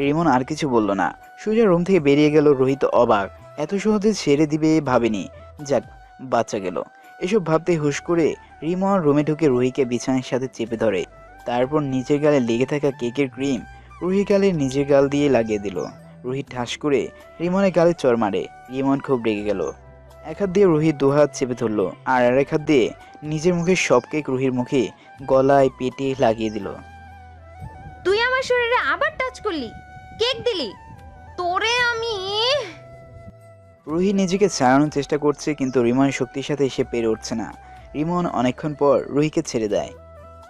রিমন আর কিছু বলল না, সোজা রুম থেকে বেরিয়ে গেল। রোহিত অবাক, এত সহজে ছেড়ে দিবে ভাবেনি। যাক, বাচ্চা গেল। এসব ভাবতে হুশ করে রিমন রুমে ঢুকে রুহিকে বিছানার সাথে চেপে ধরে, তারপর নিজের গালে লেগে থাকা কেকের ক্রিম রুহি গালে নিজের গাল দিয়ে লাগিয়ে দিল। রুহি ঠাস করে রিমনের গালে চড় মারে। রিমন খুব রেগে গেল, এক হাত দিয়ে রুহির দুহাত চেপে ধরলো, আর আরেক হাত দিয়ে নিজের মুখে সব কেক রুহির মুখে, গলায়, পেটে লাগিয়ে দিল। তুই আমার শরীরে আবার টাচ করলি, কেক দিলি, তোরে আমি। রুহি নিজেকে ছাড়ানোর চেষ্টা করছে, কিন্তু রিমনের শক্তির সাথে সে পেরে উঠছে না। রিমন অনেকক্ষণ পর রুহিকে ছেড়ে দেয়,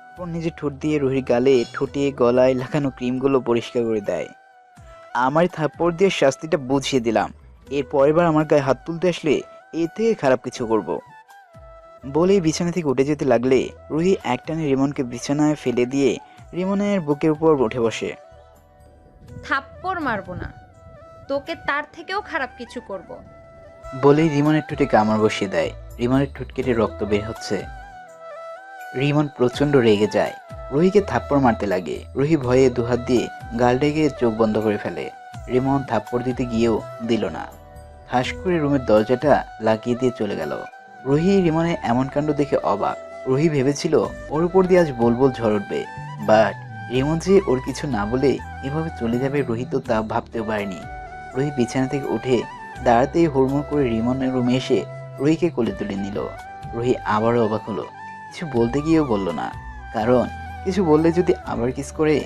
তারপর নিজের ঠোঁট দিয়ে রুহির গালে, ঠোঁটে, গলায় লাগানো ক্রিমগুলো পরিষ্কার করে দেয়। আমার থাপ্পড় দিয়ে শাস্তিটা বুঝিয়ে দিলাম, এর পরের বার আমার গায়ে হাত তুলতে আসলে এর থেকে খারাপ কিছু করব। বলেই বিছানা থেকে উঠে যেতে লাগলে রুহি একটানে রিমনকে বিছানায় ফেলে দিয়ে রিমনের বুকের উপর উঠে বসে। থাপ্পড় মারবো না, তোকে তার থেকেও খারাপ কিছু করব। বলেই রিমনের ঠোঁটে কামড় বসিয়ে দেয়। রিমনের ঠোঁট কেটে রক্ত বের হচ্ছে। রিমন প্রচন্ড রেগে যায়, রুহিকে থাপ্পড় মারতে লাগে। রুহি ভয়ে দুহাত দিয়ে গাল ঢেকে চোখ বন্ধ করে ফেলে। রিমন থাপ্পড় দিতে গিয়েও দিল না, ঠাস করে রুমের দরজাটা লাগিয়ে দিয়ে চলে গেল। রুহি রিমনের এমন কাণ্ড দেখে অবাক। রুহি ভেবেছিল ওর উপর দিয়ে আজ বলবল ঝড় উঠবে, বাট রিমন যে ওর কিছু না বলে এভাবে চলে যাবে রুহি তো তা ভাবতেও পারেনি। রুহি বিছানা থেকে উঠে দাঁড়াতেই হুড়মুড় করে রিমনের রুমে এসে রুহিকে কোলে তুলে নিল। রুহি আবারও অবাক হলো, কিছু বলতে গিয়েও বলল না, কারণ কিছু বললে যদি আবার কিস করে।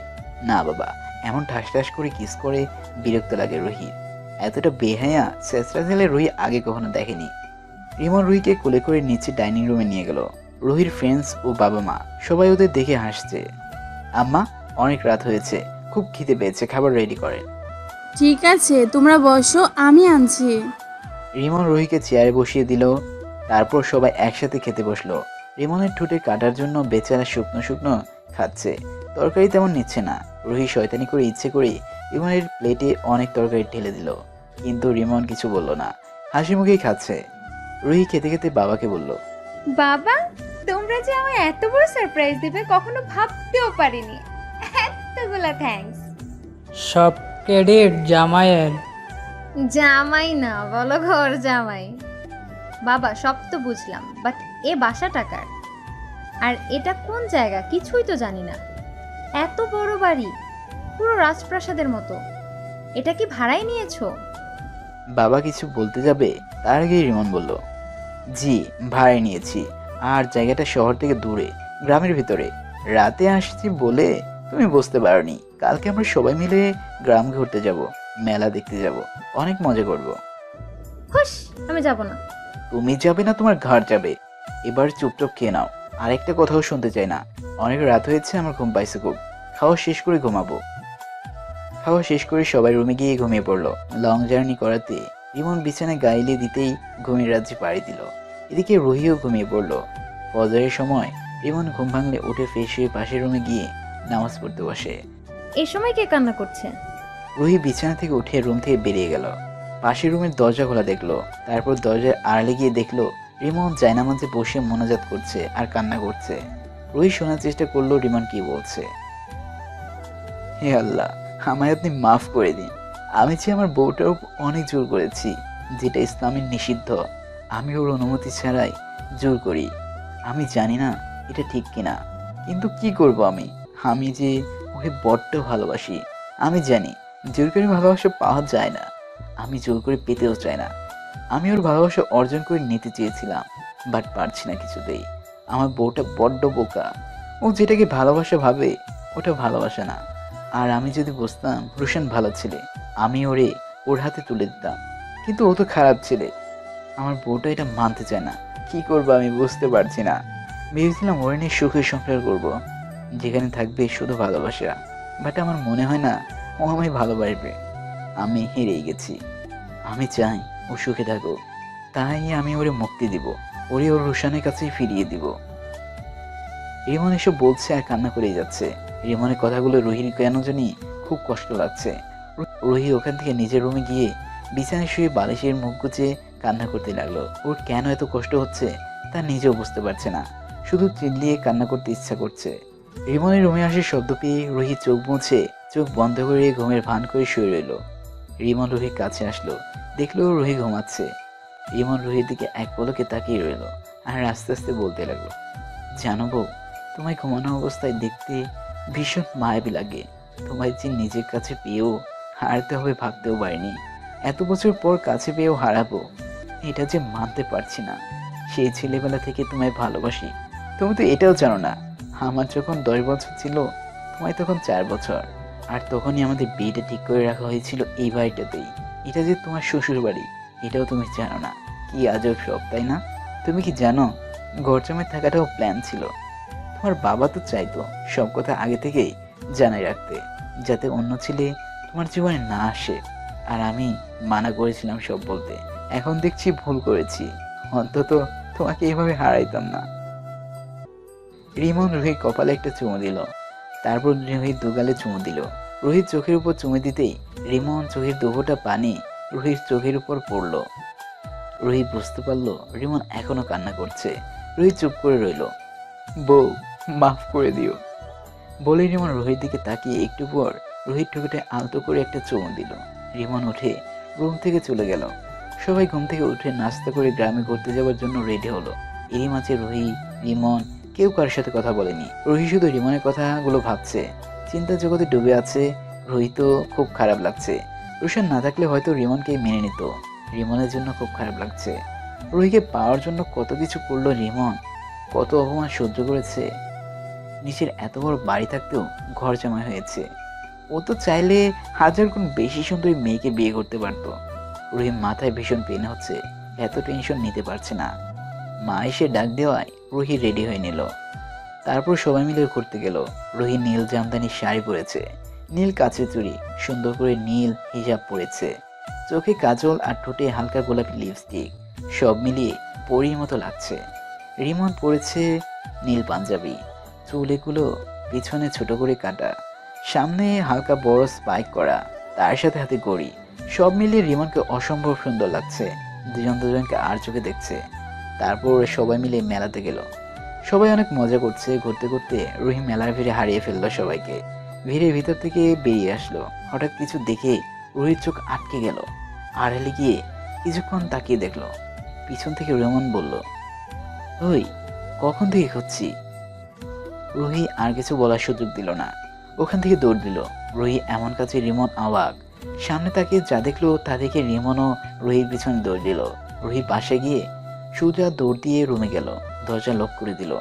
না বাবা, এমন ঠাস ঠাস করে কিস করে বিরক্ত লাগে রুহির। এতটা বেহায়া ছেঁচড়া ছেলে রুহি আগে কখনো দেখেনি। রিমন রুহিকে কোলে করে নিচে ডাইনিং রুমে নিয়ে গেল। রুহির ফ্রেন্ডস ও বাবা মা সবাই ওদের দেখে হাসছে। আম্মা, অনেক রাত হয়েছে, খুব খিদে পেয়েছে, খাবার রেডি করেন। ঠিক আছে, তোমরা বসো, আমি আনছি। রিমন রুহিকে চেয়ারে বসিয়ে দিল, তারপর সবাই একসাথে খেতে বসলো। রিমনের ঠোঁটে কাটার জন্য বেচারা শুকনো শুকনো খাচ্ছে, তরকারি তেমন নিচ্ছে না। রুহি শয়তানি করে ইচ্ছে করে রিমনের প্লেটে অনেক তরকারি ঢেলে দিল, কিন্তু রিমন কিছু বলল না, হাসি মুখেই খাচ্ছে। রুহি খেতে খেতে বাবাকে বলল, বাবা, তোমরা যে আমায় এত বড় সারপ্রাইজ দিবে কখনো ভাবতেও পারিনি। এতগুলা থ্যাঙ্কস। সব ক্রেডিট জামাইয়ের। জামাই না, বলো ঘর জামাই। বাবা, সব তো বুঝলাম, বাট এ বাসা টাকার, আর এটা কোন জায়গা কিছুই তো জানি না। এত বড় বাড়ি, পুরো রাজপ্রাসাদের মতো, এটা কি ভাড়াই নিয়েছো? বাবা কিছু বলতে যাবে তার আগেই রিমন বলল, জি ভাড়ায় নিয়েছি, আর জায়গাটা শহর থেকে দূরে, গ্রামের ভিতরে। রাতে আসছি বলে তুমি বুঝতে পারোনি। কালকে আমরা সবাই মিলে গ্রাম ঘুরতে যাব, মেলা দেখতে যাব, অনেক মজা করব। হুশ, আমি যাব না। তুমি যাবে না, তোমার ঘর যাবে। এবার চুপচাপ খেয়ে নাও, আরেকটা কথাও শুনতে চাই না। অনেক রাত হয়েছে, আমার ঘুম পাইছে খুব। খাওয়া শেষ করে ঘুমাবো। খাওয়া শেষ করে সবাই রুমে গিয়ে ঘুমিয়ে পড়লো। লং জার্নি করাতে রিমন বিছানায় গাইলে দিতেই ঘুমের রাজ্যে পাড়ি দিল। এদিকে রুহিও ঘুমিয়ে পড়লো। ফজরের সময় রিমন ঘুম ভাঙলে উঠে ফ্রেশ হয়ে পাশের রুমে গিয়ে নামাজ পড়তে বসে। এই সময় কে কান্না করছে? রুহি বিছানা থেকে উঠে রুম থেকে বেরিয়ে গেল। পাশের রুমের দরজা খোলা দেখলো। তারপর দরজার আড়ালে গিয়ে দেখলো রিমন জায়নামাজে বসে মোনাজাত করছে আর কান্না করছে। রুহি শোনার চেষ্টা করলো রিমন কি বলছে। হে আল্লাহ, আমায় আপনি মাফ করে দিন। আমি যে আমার বউটার উপর অনেক জোর করেছি, যেটা ইসলামের নিষিদ্ধ। আমি ওর অনুমতি ছাড়াই জোর করি। আমি জানি না এটা ঠিক কিনা, কিন্তু কি করব আমি যে ওকে বড্ড ভালোবাসি। আমি জানি জোর করে ভালোবাসা পাওয়া যায় না, আমি জোর করে পেতেও চাই না। আমি ওর ভালোবাসা অর্জন করে নিতে চেয়েছিলাম, বাট পারছি না কিছুতেই। আমার বউটা বড্ড বোকা। ও যেটাকে ভালোবাসা ভাবে ওটা ভালোবাসা না। আর আমি যদি বুঝতাম রোশন ভালো ছেলে, আমি ওর হাতে তুলে দিতাম। কিন্তু ও তো খারাপ ছেলে। আমার বউটা এটা মানতে চায় না। কি করবো আমি বুঝতে পারছি না। ভেবেছিলাম ওর নিয়ে সুখের সংসার করবো, যেখানে থাকবে শুধু ভালোবাসা। বাট আমার মনে হয় না ও আমায় ভালোবাসবে। আমি হেরেই গেছি। আমি চাই ও সুখে থাকুক, তাই আমি ওরে মুক্তি দিব, ওর রোশনের কাছেই ফিরিয়ে দিব। রিমন এসব বলছে আর কান্না করেই যাচ্ছে। রিমনের কথাগুলো রুহির কেন জানি খুব কষ্ট লাগছে। রুহি ওখান থেকে নিজের রুমে গিয়ে বিছানায় শুয়ে বালিশের মুখ গুজে কান্না করতে লাগলো। ওর কেন এত কষ্ট হচ্ছে তা নিজেও বুঝতে পারছে না, শুধু চিল্লিয়ে কান্না করতে ইচ্ছা করছে। রিমনের রুমে আসার শব্দ পেয়ে রুহি চোখ মুছে চোখ বন্ধ করে ঘুমের ভান করে শুয়ে রইল। রিমন রুহির কাছে আসলো, দেখলো রুহি ঘুমাচ্ছে। রিমন রুহির দিকে এক পলকে তাকিয়ে রইল আর আস্তে আস্তে বলতে লাগলো, জানো বউ, তোমায় ঘুমানো অবস্থায় দেখতে ভীষণ মায়াবী লাগে। তোমায় যে নিজের কাছে পেয়েও হারাতে হবে ভাবতেও পারিনি। এত বছর পর কাছে পেয়েও হারাবো, এটা যে মানতে পারছি না। সেই ছেলেবেলা থেকে তোমায় ভালোবাসি। তুমি তো এটাও জানো না, আমার যখন 10 বছর ছিল, তোমায় তখন 4 বছর। আর তখনই আমাদের বিয়েটা ঠিক করে রাখা হয়েছিল এই বাড়িটাতেই। এটা যে তোমার শ্বশুর বাড়ি, এটাও তুমি জানো না। কি আজব সব, তাই না? তুমি কি জানো ঘর জমে থাকাটাও প্ল্যান ছিল। তোমার বাবা তো চাইতো সব কথা আগে থেকেই জানাই রাখতে, যাতে অন্য ছেলে তোমার জীবনে না আসে। আর আমি মানা করেছিলাম সব বলতে। এখন দেখছি ভুল করেছি, অন্তত তোমাকে এভাবে হারাইতাম না। রিমন রুহির কপালে একটা চুমু দিল, তারপর রুহির দুগালে চুমু দিল। রুহির চোখের উপর চুমু দিতেই রিমন চোখের দুফোঁটা পানি রুহির চোখের উপর পড়ল। রুহি বুঝতে পারলো রিমন এখনো কান্না করছে। রুহি চুপ করে রইল। বউ, মাফ করে দিও বলে রিমন রুহির দিকে তাকিয়ে একটু পর রুহির ঠোঁটে আলতো করে একটা চুমু দিল। রিমন উঠে রুম থেকে চলে গেল। সবাই ঘুম থেকে উঠে নাস্তা করে গ্রামে ঘুরতে যাওয়ার জন্য রেডি হলো। এরই মাঝে রুহি, রিমন কেউ কারোর সাথে কথা বলেনি। রুহি শুধু রিমনের কথাগুলো ভাবছে, চিন্তা জগতে ডুবে আছে। রুহি তো খুব খারাপ লাগছে। রোশন না থাকলে হয়তো রিমনকে মেনে নিত। রিমনের জন্য খুব খারাপ লাগছে। রুহিকে পাওয়ার জন্য কত কিছু করলো রিমন, কত অপমান সহ্য করেছে। নিজের এত বড় বাড়ি থাকতেও ঘর জামাই হয়েছে। ও তো চাইলে 1000 গুণ বেশি সুন্দরী মেয়েকে বিয়ে করতে পারতো। রুহি মাথায় ভীষণ পেন হচ্ছে, এত টেনশন নিতে পারছে না। মা এসে ডাক দেওয়ায় রুহি রেডি হয়ে নিল। তারপর সবাই মিলে ঘুরতে গেল। রুহি নীল জামদানির শাড়ি পরেছে, নীল কাচের চুড়ি, সুন্দর করে নীল হিজাব পরেছে, চোখে কাজল আর ঠোঁটে হালকা গোলাপি লিপস্টিক, সব মিলিয়ে পরীর মতো লাগছে। রিমন পরেছে নীল পাঞ্জাবি, চুলগুলো পিছনে ছোট করে কাটা, সামনে হালকা বড় স্পাইক করা, তার সাথে হাতে ঘড়ি। সব মিলিয়ে রিমনকে অসম্ভব সুন্দর লাগছে। দুজন দুজনকে আর চোখে দেখছে। তারপর সবাই মিলে মেলাতে গেল। সবাই অনেক মজা করছে। ঘুরতে ঘুরতে রুহি মেলার ভিড়ে হারিয়ে ফেললো সবাইকে। ভিড়ের ভিতর থেকে বেরিয়ে আসলো। হঠাৎ কিছু দেখে রুহির চোখ আটকে গেল। আড়ালে গিয়ে কিছুক্ষণ তাকিয়ে দেখলো। পিছন থেকে রিমন বলল, ওই কখন থেকে খুঁজছি। রুহি আর কিছু বলার সুযোগ দিল না, ওখান থেকে দৌড় দিল। রুহি এমন কাছে রিমন অবাক। সামনে তাকিয়ে যা দেখলো তা দেখে রিমনও রুহির পিছনে দৌড় দিল। রুহি পাশে গিয়ে সোজা দৌড় দিয়ে রুমে গেল, দরজা লক করে দিল।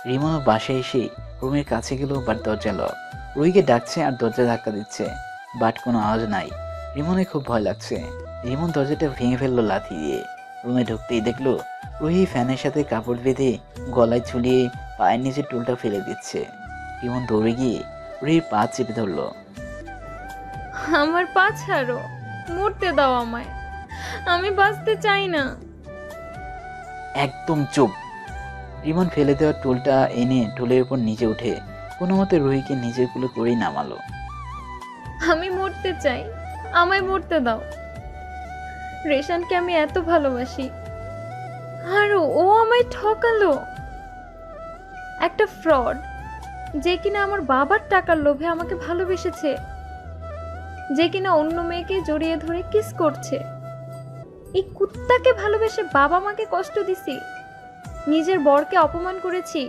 রিমনও বাসায় এসে রুমের কাছে গেল, বাট দরজা লক। রুহিকে ডাকছে আর দরজা ধাক্কা দিচ্ছে, বাট কোনো আওয়াজ নাই। রিমনের খুব ভয় লাগছে। রিমন দরজাটা ভেঙে ফেললো লাথি দিয়ে। রুমে ঢুকতেই দেখলো রুহি ফ্যানের সাথে কাপড় বেঁধে গলায় ঝুলিয়ে পায়ের নিচে টুলটা ফেলে দিচ্ছে। রিমন দৌড়ে গিয়ে রুহির পা চেপে ধরলো। আমার পা ছাড়ো, মরতে দাও আমায়, আমি বাঁচতে চাই না। একদম চুপ। রিমন ফেলে দেওয়া টুলটা এনে টুলের উপর নিচে উঠে কোনো মতে রুহিকে নিজের কুলে করেই নামালো। আমি মরতে চাই, আমায় মরতে দাও। রেশানকে আমি এত ভালোবাসি, আর ও আমায় ঠকালো। একটা ফ্রড, যে কিনা আমার বাবার টাকার লোভে আমাকে ভালোবেসেছে, যে কিনা অন্য মেয়েকে জড়িয়ে ধরে কিস করছে। এই কুত্তাকে ভালোবেসে বাবা মাকে কষ্ট দিছি, নিজের বরকে অপমান করেছি,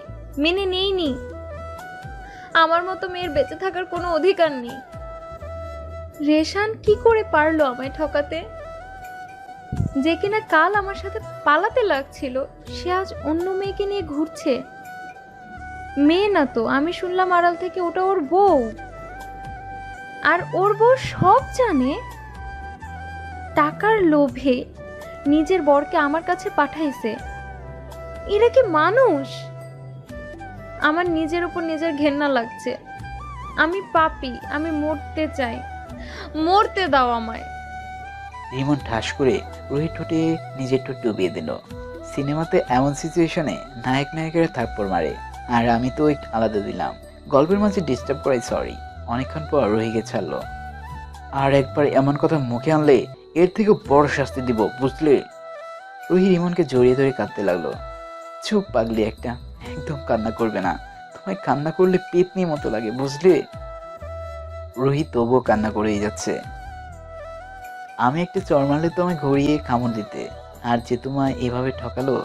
মেনে নেইনি। আমার মতো মেয়ের বেঁচে থাকার কোনো অধিকার নেই। রেশান কি করে পারলো আমায় ঠকাতে? যে কিনা কাল আমার সাথে পালাতে লাগছিল, সে আজ অন্য মেয়েকে নিয়ে ঘুরছে। মেয়ে না তো, আমি শুনলাম আড়াল থেকে ওটা ওর বউ। আর ওর বউ সব জানে। টাকার লোভে নিজের বরকে আমার কাছে পাঠাইছে। এরা কি মানুষ? আমার নিজের উপর নিজের ঘেন্না লাগছে। আমি পাপী, আমি মরতে চাই, মরতে দাও আমায়। রিমন ঠাস করে রুহির ঠোঁটে নিজের ঠোঁট ডুবিয়ে দিল। সিনেমাতে এমন সিচুয়েশনে নায়ক নায়িকারা থাপ্পড় মারে, আর আমি তো একটু আলাদা দিলাম। গল্পের মাঝে ডিস্টার্ব করাই সরি। অনেকক্ষণ পর রুহিকে ছাড়লো। আর একবার এমন কথা মুখে আনলে এর থেকে বড় শাস্তি দিব, বুঝলে? রুহি রিমনকে জড়িয়ে ধরে কাঁদতে লাগলো। চুপ পাগলি একটা, একদম কান্না করবে না। তোমায় কান্না করলে পেতনির মতো লাগে, বুঝলে? রুহি তবুও কান্না করেই যাচ্ছে। আমি একটা চর মারলে তোমায় ঘুরিয়ে কামড় দিতে, আর যে তোমায় এভাবে ঠকালো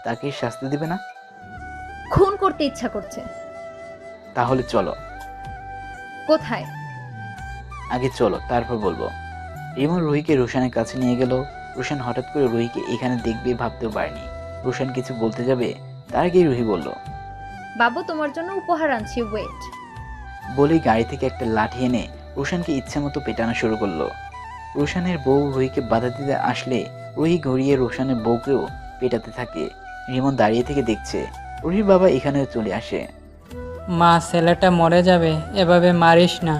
তাকে শাস্তি দিবে না? খুন করতে ইচ্ছা করছে। তাহলে চলো। কোথায়? আগে চলো, তারপর বলবো। রিমন রুহিকে রোশানের কাছে নিয়ে গেল। রোশান হঠাৎ করে রুহিকে এখানে দেখবে ভাবতেও পারেনি। রোশান কিছু বলতে যাবে, তার আগেই রুহি বলল, বাবু তোমার জন্য উপহার আনছি, ওয়েট। বলেই গাড়ি থেকে একটা লাঠি এনে রোশানকে ইচ্ছা মতো পেটানো শুরু করলো। রোশানের বউ রুহিকে বাধা দিতে আসলে রুহি গড়িয়ে রোশানের বউকেও পেটাতে থাকে। রিমন দাঁড়িয়ে থেকে দেখছে। রুহির বাবা এখানেও চলে আসে। মা, ছেলেটা মরে যাবে, এভাবে মারিস না।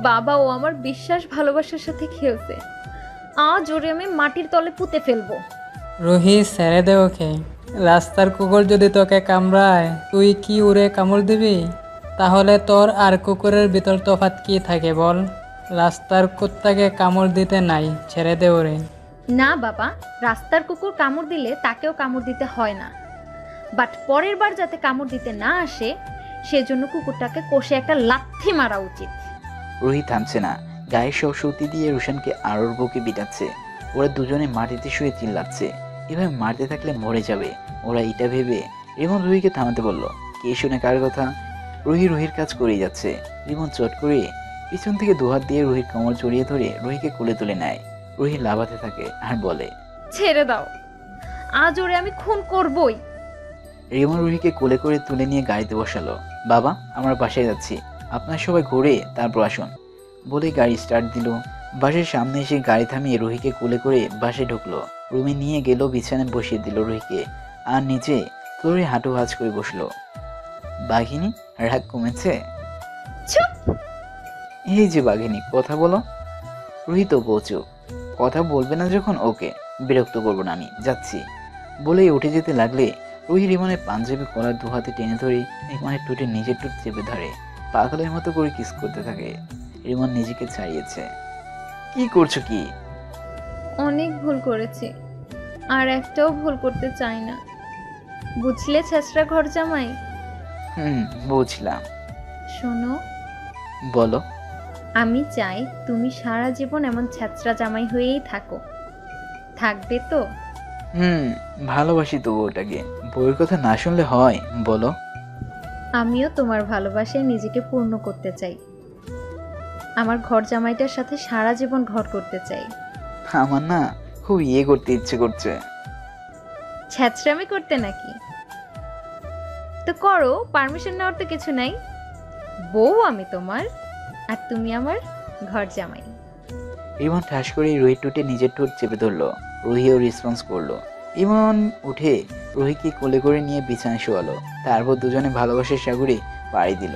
বাবা, ও আমার বিশ্বাস ভালোবাসার সাথে খেলছে। আজ ওরে আমি মাটির তলে পুঁতে ফেলবো। রুহি, ছেড়ে দে ওকে। রাস্তার কুকুর যদি তোকে কামড়ায়, তুই কি উড়ে কামড় দিবি? তাহলে তোর আর কুকুরের ভিতর তফাৎ কি থাকে বল? রাস্তার কুত্তাকে কামড় দিতে নাই, ছেড়ে দে ওরে। না বাবা, রাস্তার কুকুর কামড় দিলে তাকেও কামড় দিতে হয় না, বাট পরের বার যাতে কামড় দিতে না আসে সেজন্য কুকুরটাকে কষে একটা লাথি মারা উচিত। রুহি থামছে না, গায়ে সব সুতি দিয়ে রোশানকে আর ওর বউকে বিটাচ্ছে। ওরা দুজনে মাটিতে শুয়ে চিল্লাচ্ছে। এভাবে মারতে থাকলে মরে যাবে ওরা, এটা ভেবে রিমন রুহিকে থামাতে বলল। কে শুনে কার কথা? রুহির কাজ করেই যাচ্ছে। রিমন চট করে পিছন থেকে দুহাত দিয়ে রুহির কোমর জড়িয়ে ধরে রুহিকে কোলে তুলে নেয়। রুহি লাফাতে থাকে আর বলে, ছেড়ে দাও, আজ ওরে আমি খুন করবই। রিমন রুহিকে কোলে করে তুলে নিয়ে গাড়িতে বসালো। বাবা, আমরা বাসায় যাচ্ছি, আপনার সবাই ঘুরে তারপর আসুন। বলে গাড়ি স্টার্ট দিল। বাসের সামনে এসে গাড়ি থামিয়ে রুহিকে কোলে করে বাসে ঢুকলো। রুমে নিয়ে গেল, বিছানায় বসিয়ে দিল রুহিকে, আর নিচে ফ্লোরে হাঁটু ভাঁজ করে বসলো। বাঘিনী, রাগ কমেছে? চুপ! এই যে বাঘিনী, কথা বলো। রুহি তো বলছো, কথা বলবে না যখন ওকে বিরক্ত করবো না, আমি যাচ্ছি। বলেই উঠে যেতে লাগলে রুহি রিমনের পাঞ্জাবি কলার দু হাতে টেনে ধরে রিমনের ঠোঁটে নিজের ঠোঁট চেপে ধরে পাগলের মতো করে কিস করতে থাকে। রিমন নিজেকে ছাড়িয়েছে। কি করছো কি? অনেক ভুল করেছি, আর একটাও ভুল করতে চাই না, বুঝলে ছেঁচড়া ঘর জামাই। বুঝলাম। শোনো, বলো। আমি চাই তুমি সারা জীবন এমন ছেঁচড়া জামাই হয়েই থাকো। থাকবে তো? ভালোবাসি তো ওটাকে, বউয়ের কথা না শুনলে হয়? বলো। আমিও তোমার ভালোবাসায় নিজেকে পূর্ণ করতে চাই। আমার ঘর জামাইটার সাথে সারা জীবন ঘর করতে চাই। আমার না খুব করতে ইচ্ছে করছে। ছ্যাঁচড়ামি করতে নাকি? তো করো, পারমিশন নেওয়ার তো কিছু নাই। বউ আমি তোমার, আর তুমি আমার ঘর জামাই। রিমন ঠাস করে রুহির ঠোঁটে নিজের ঠোঁট চেপে ধরলো। রুহিও রেসপন্স করলো। রিমন উঠে রুহিকে কোলে করে নিয়ে বিছানায় শোয়ালো। তারপর দুজনে ভালোবাসার সাগরে পাড়ি দিল।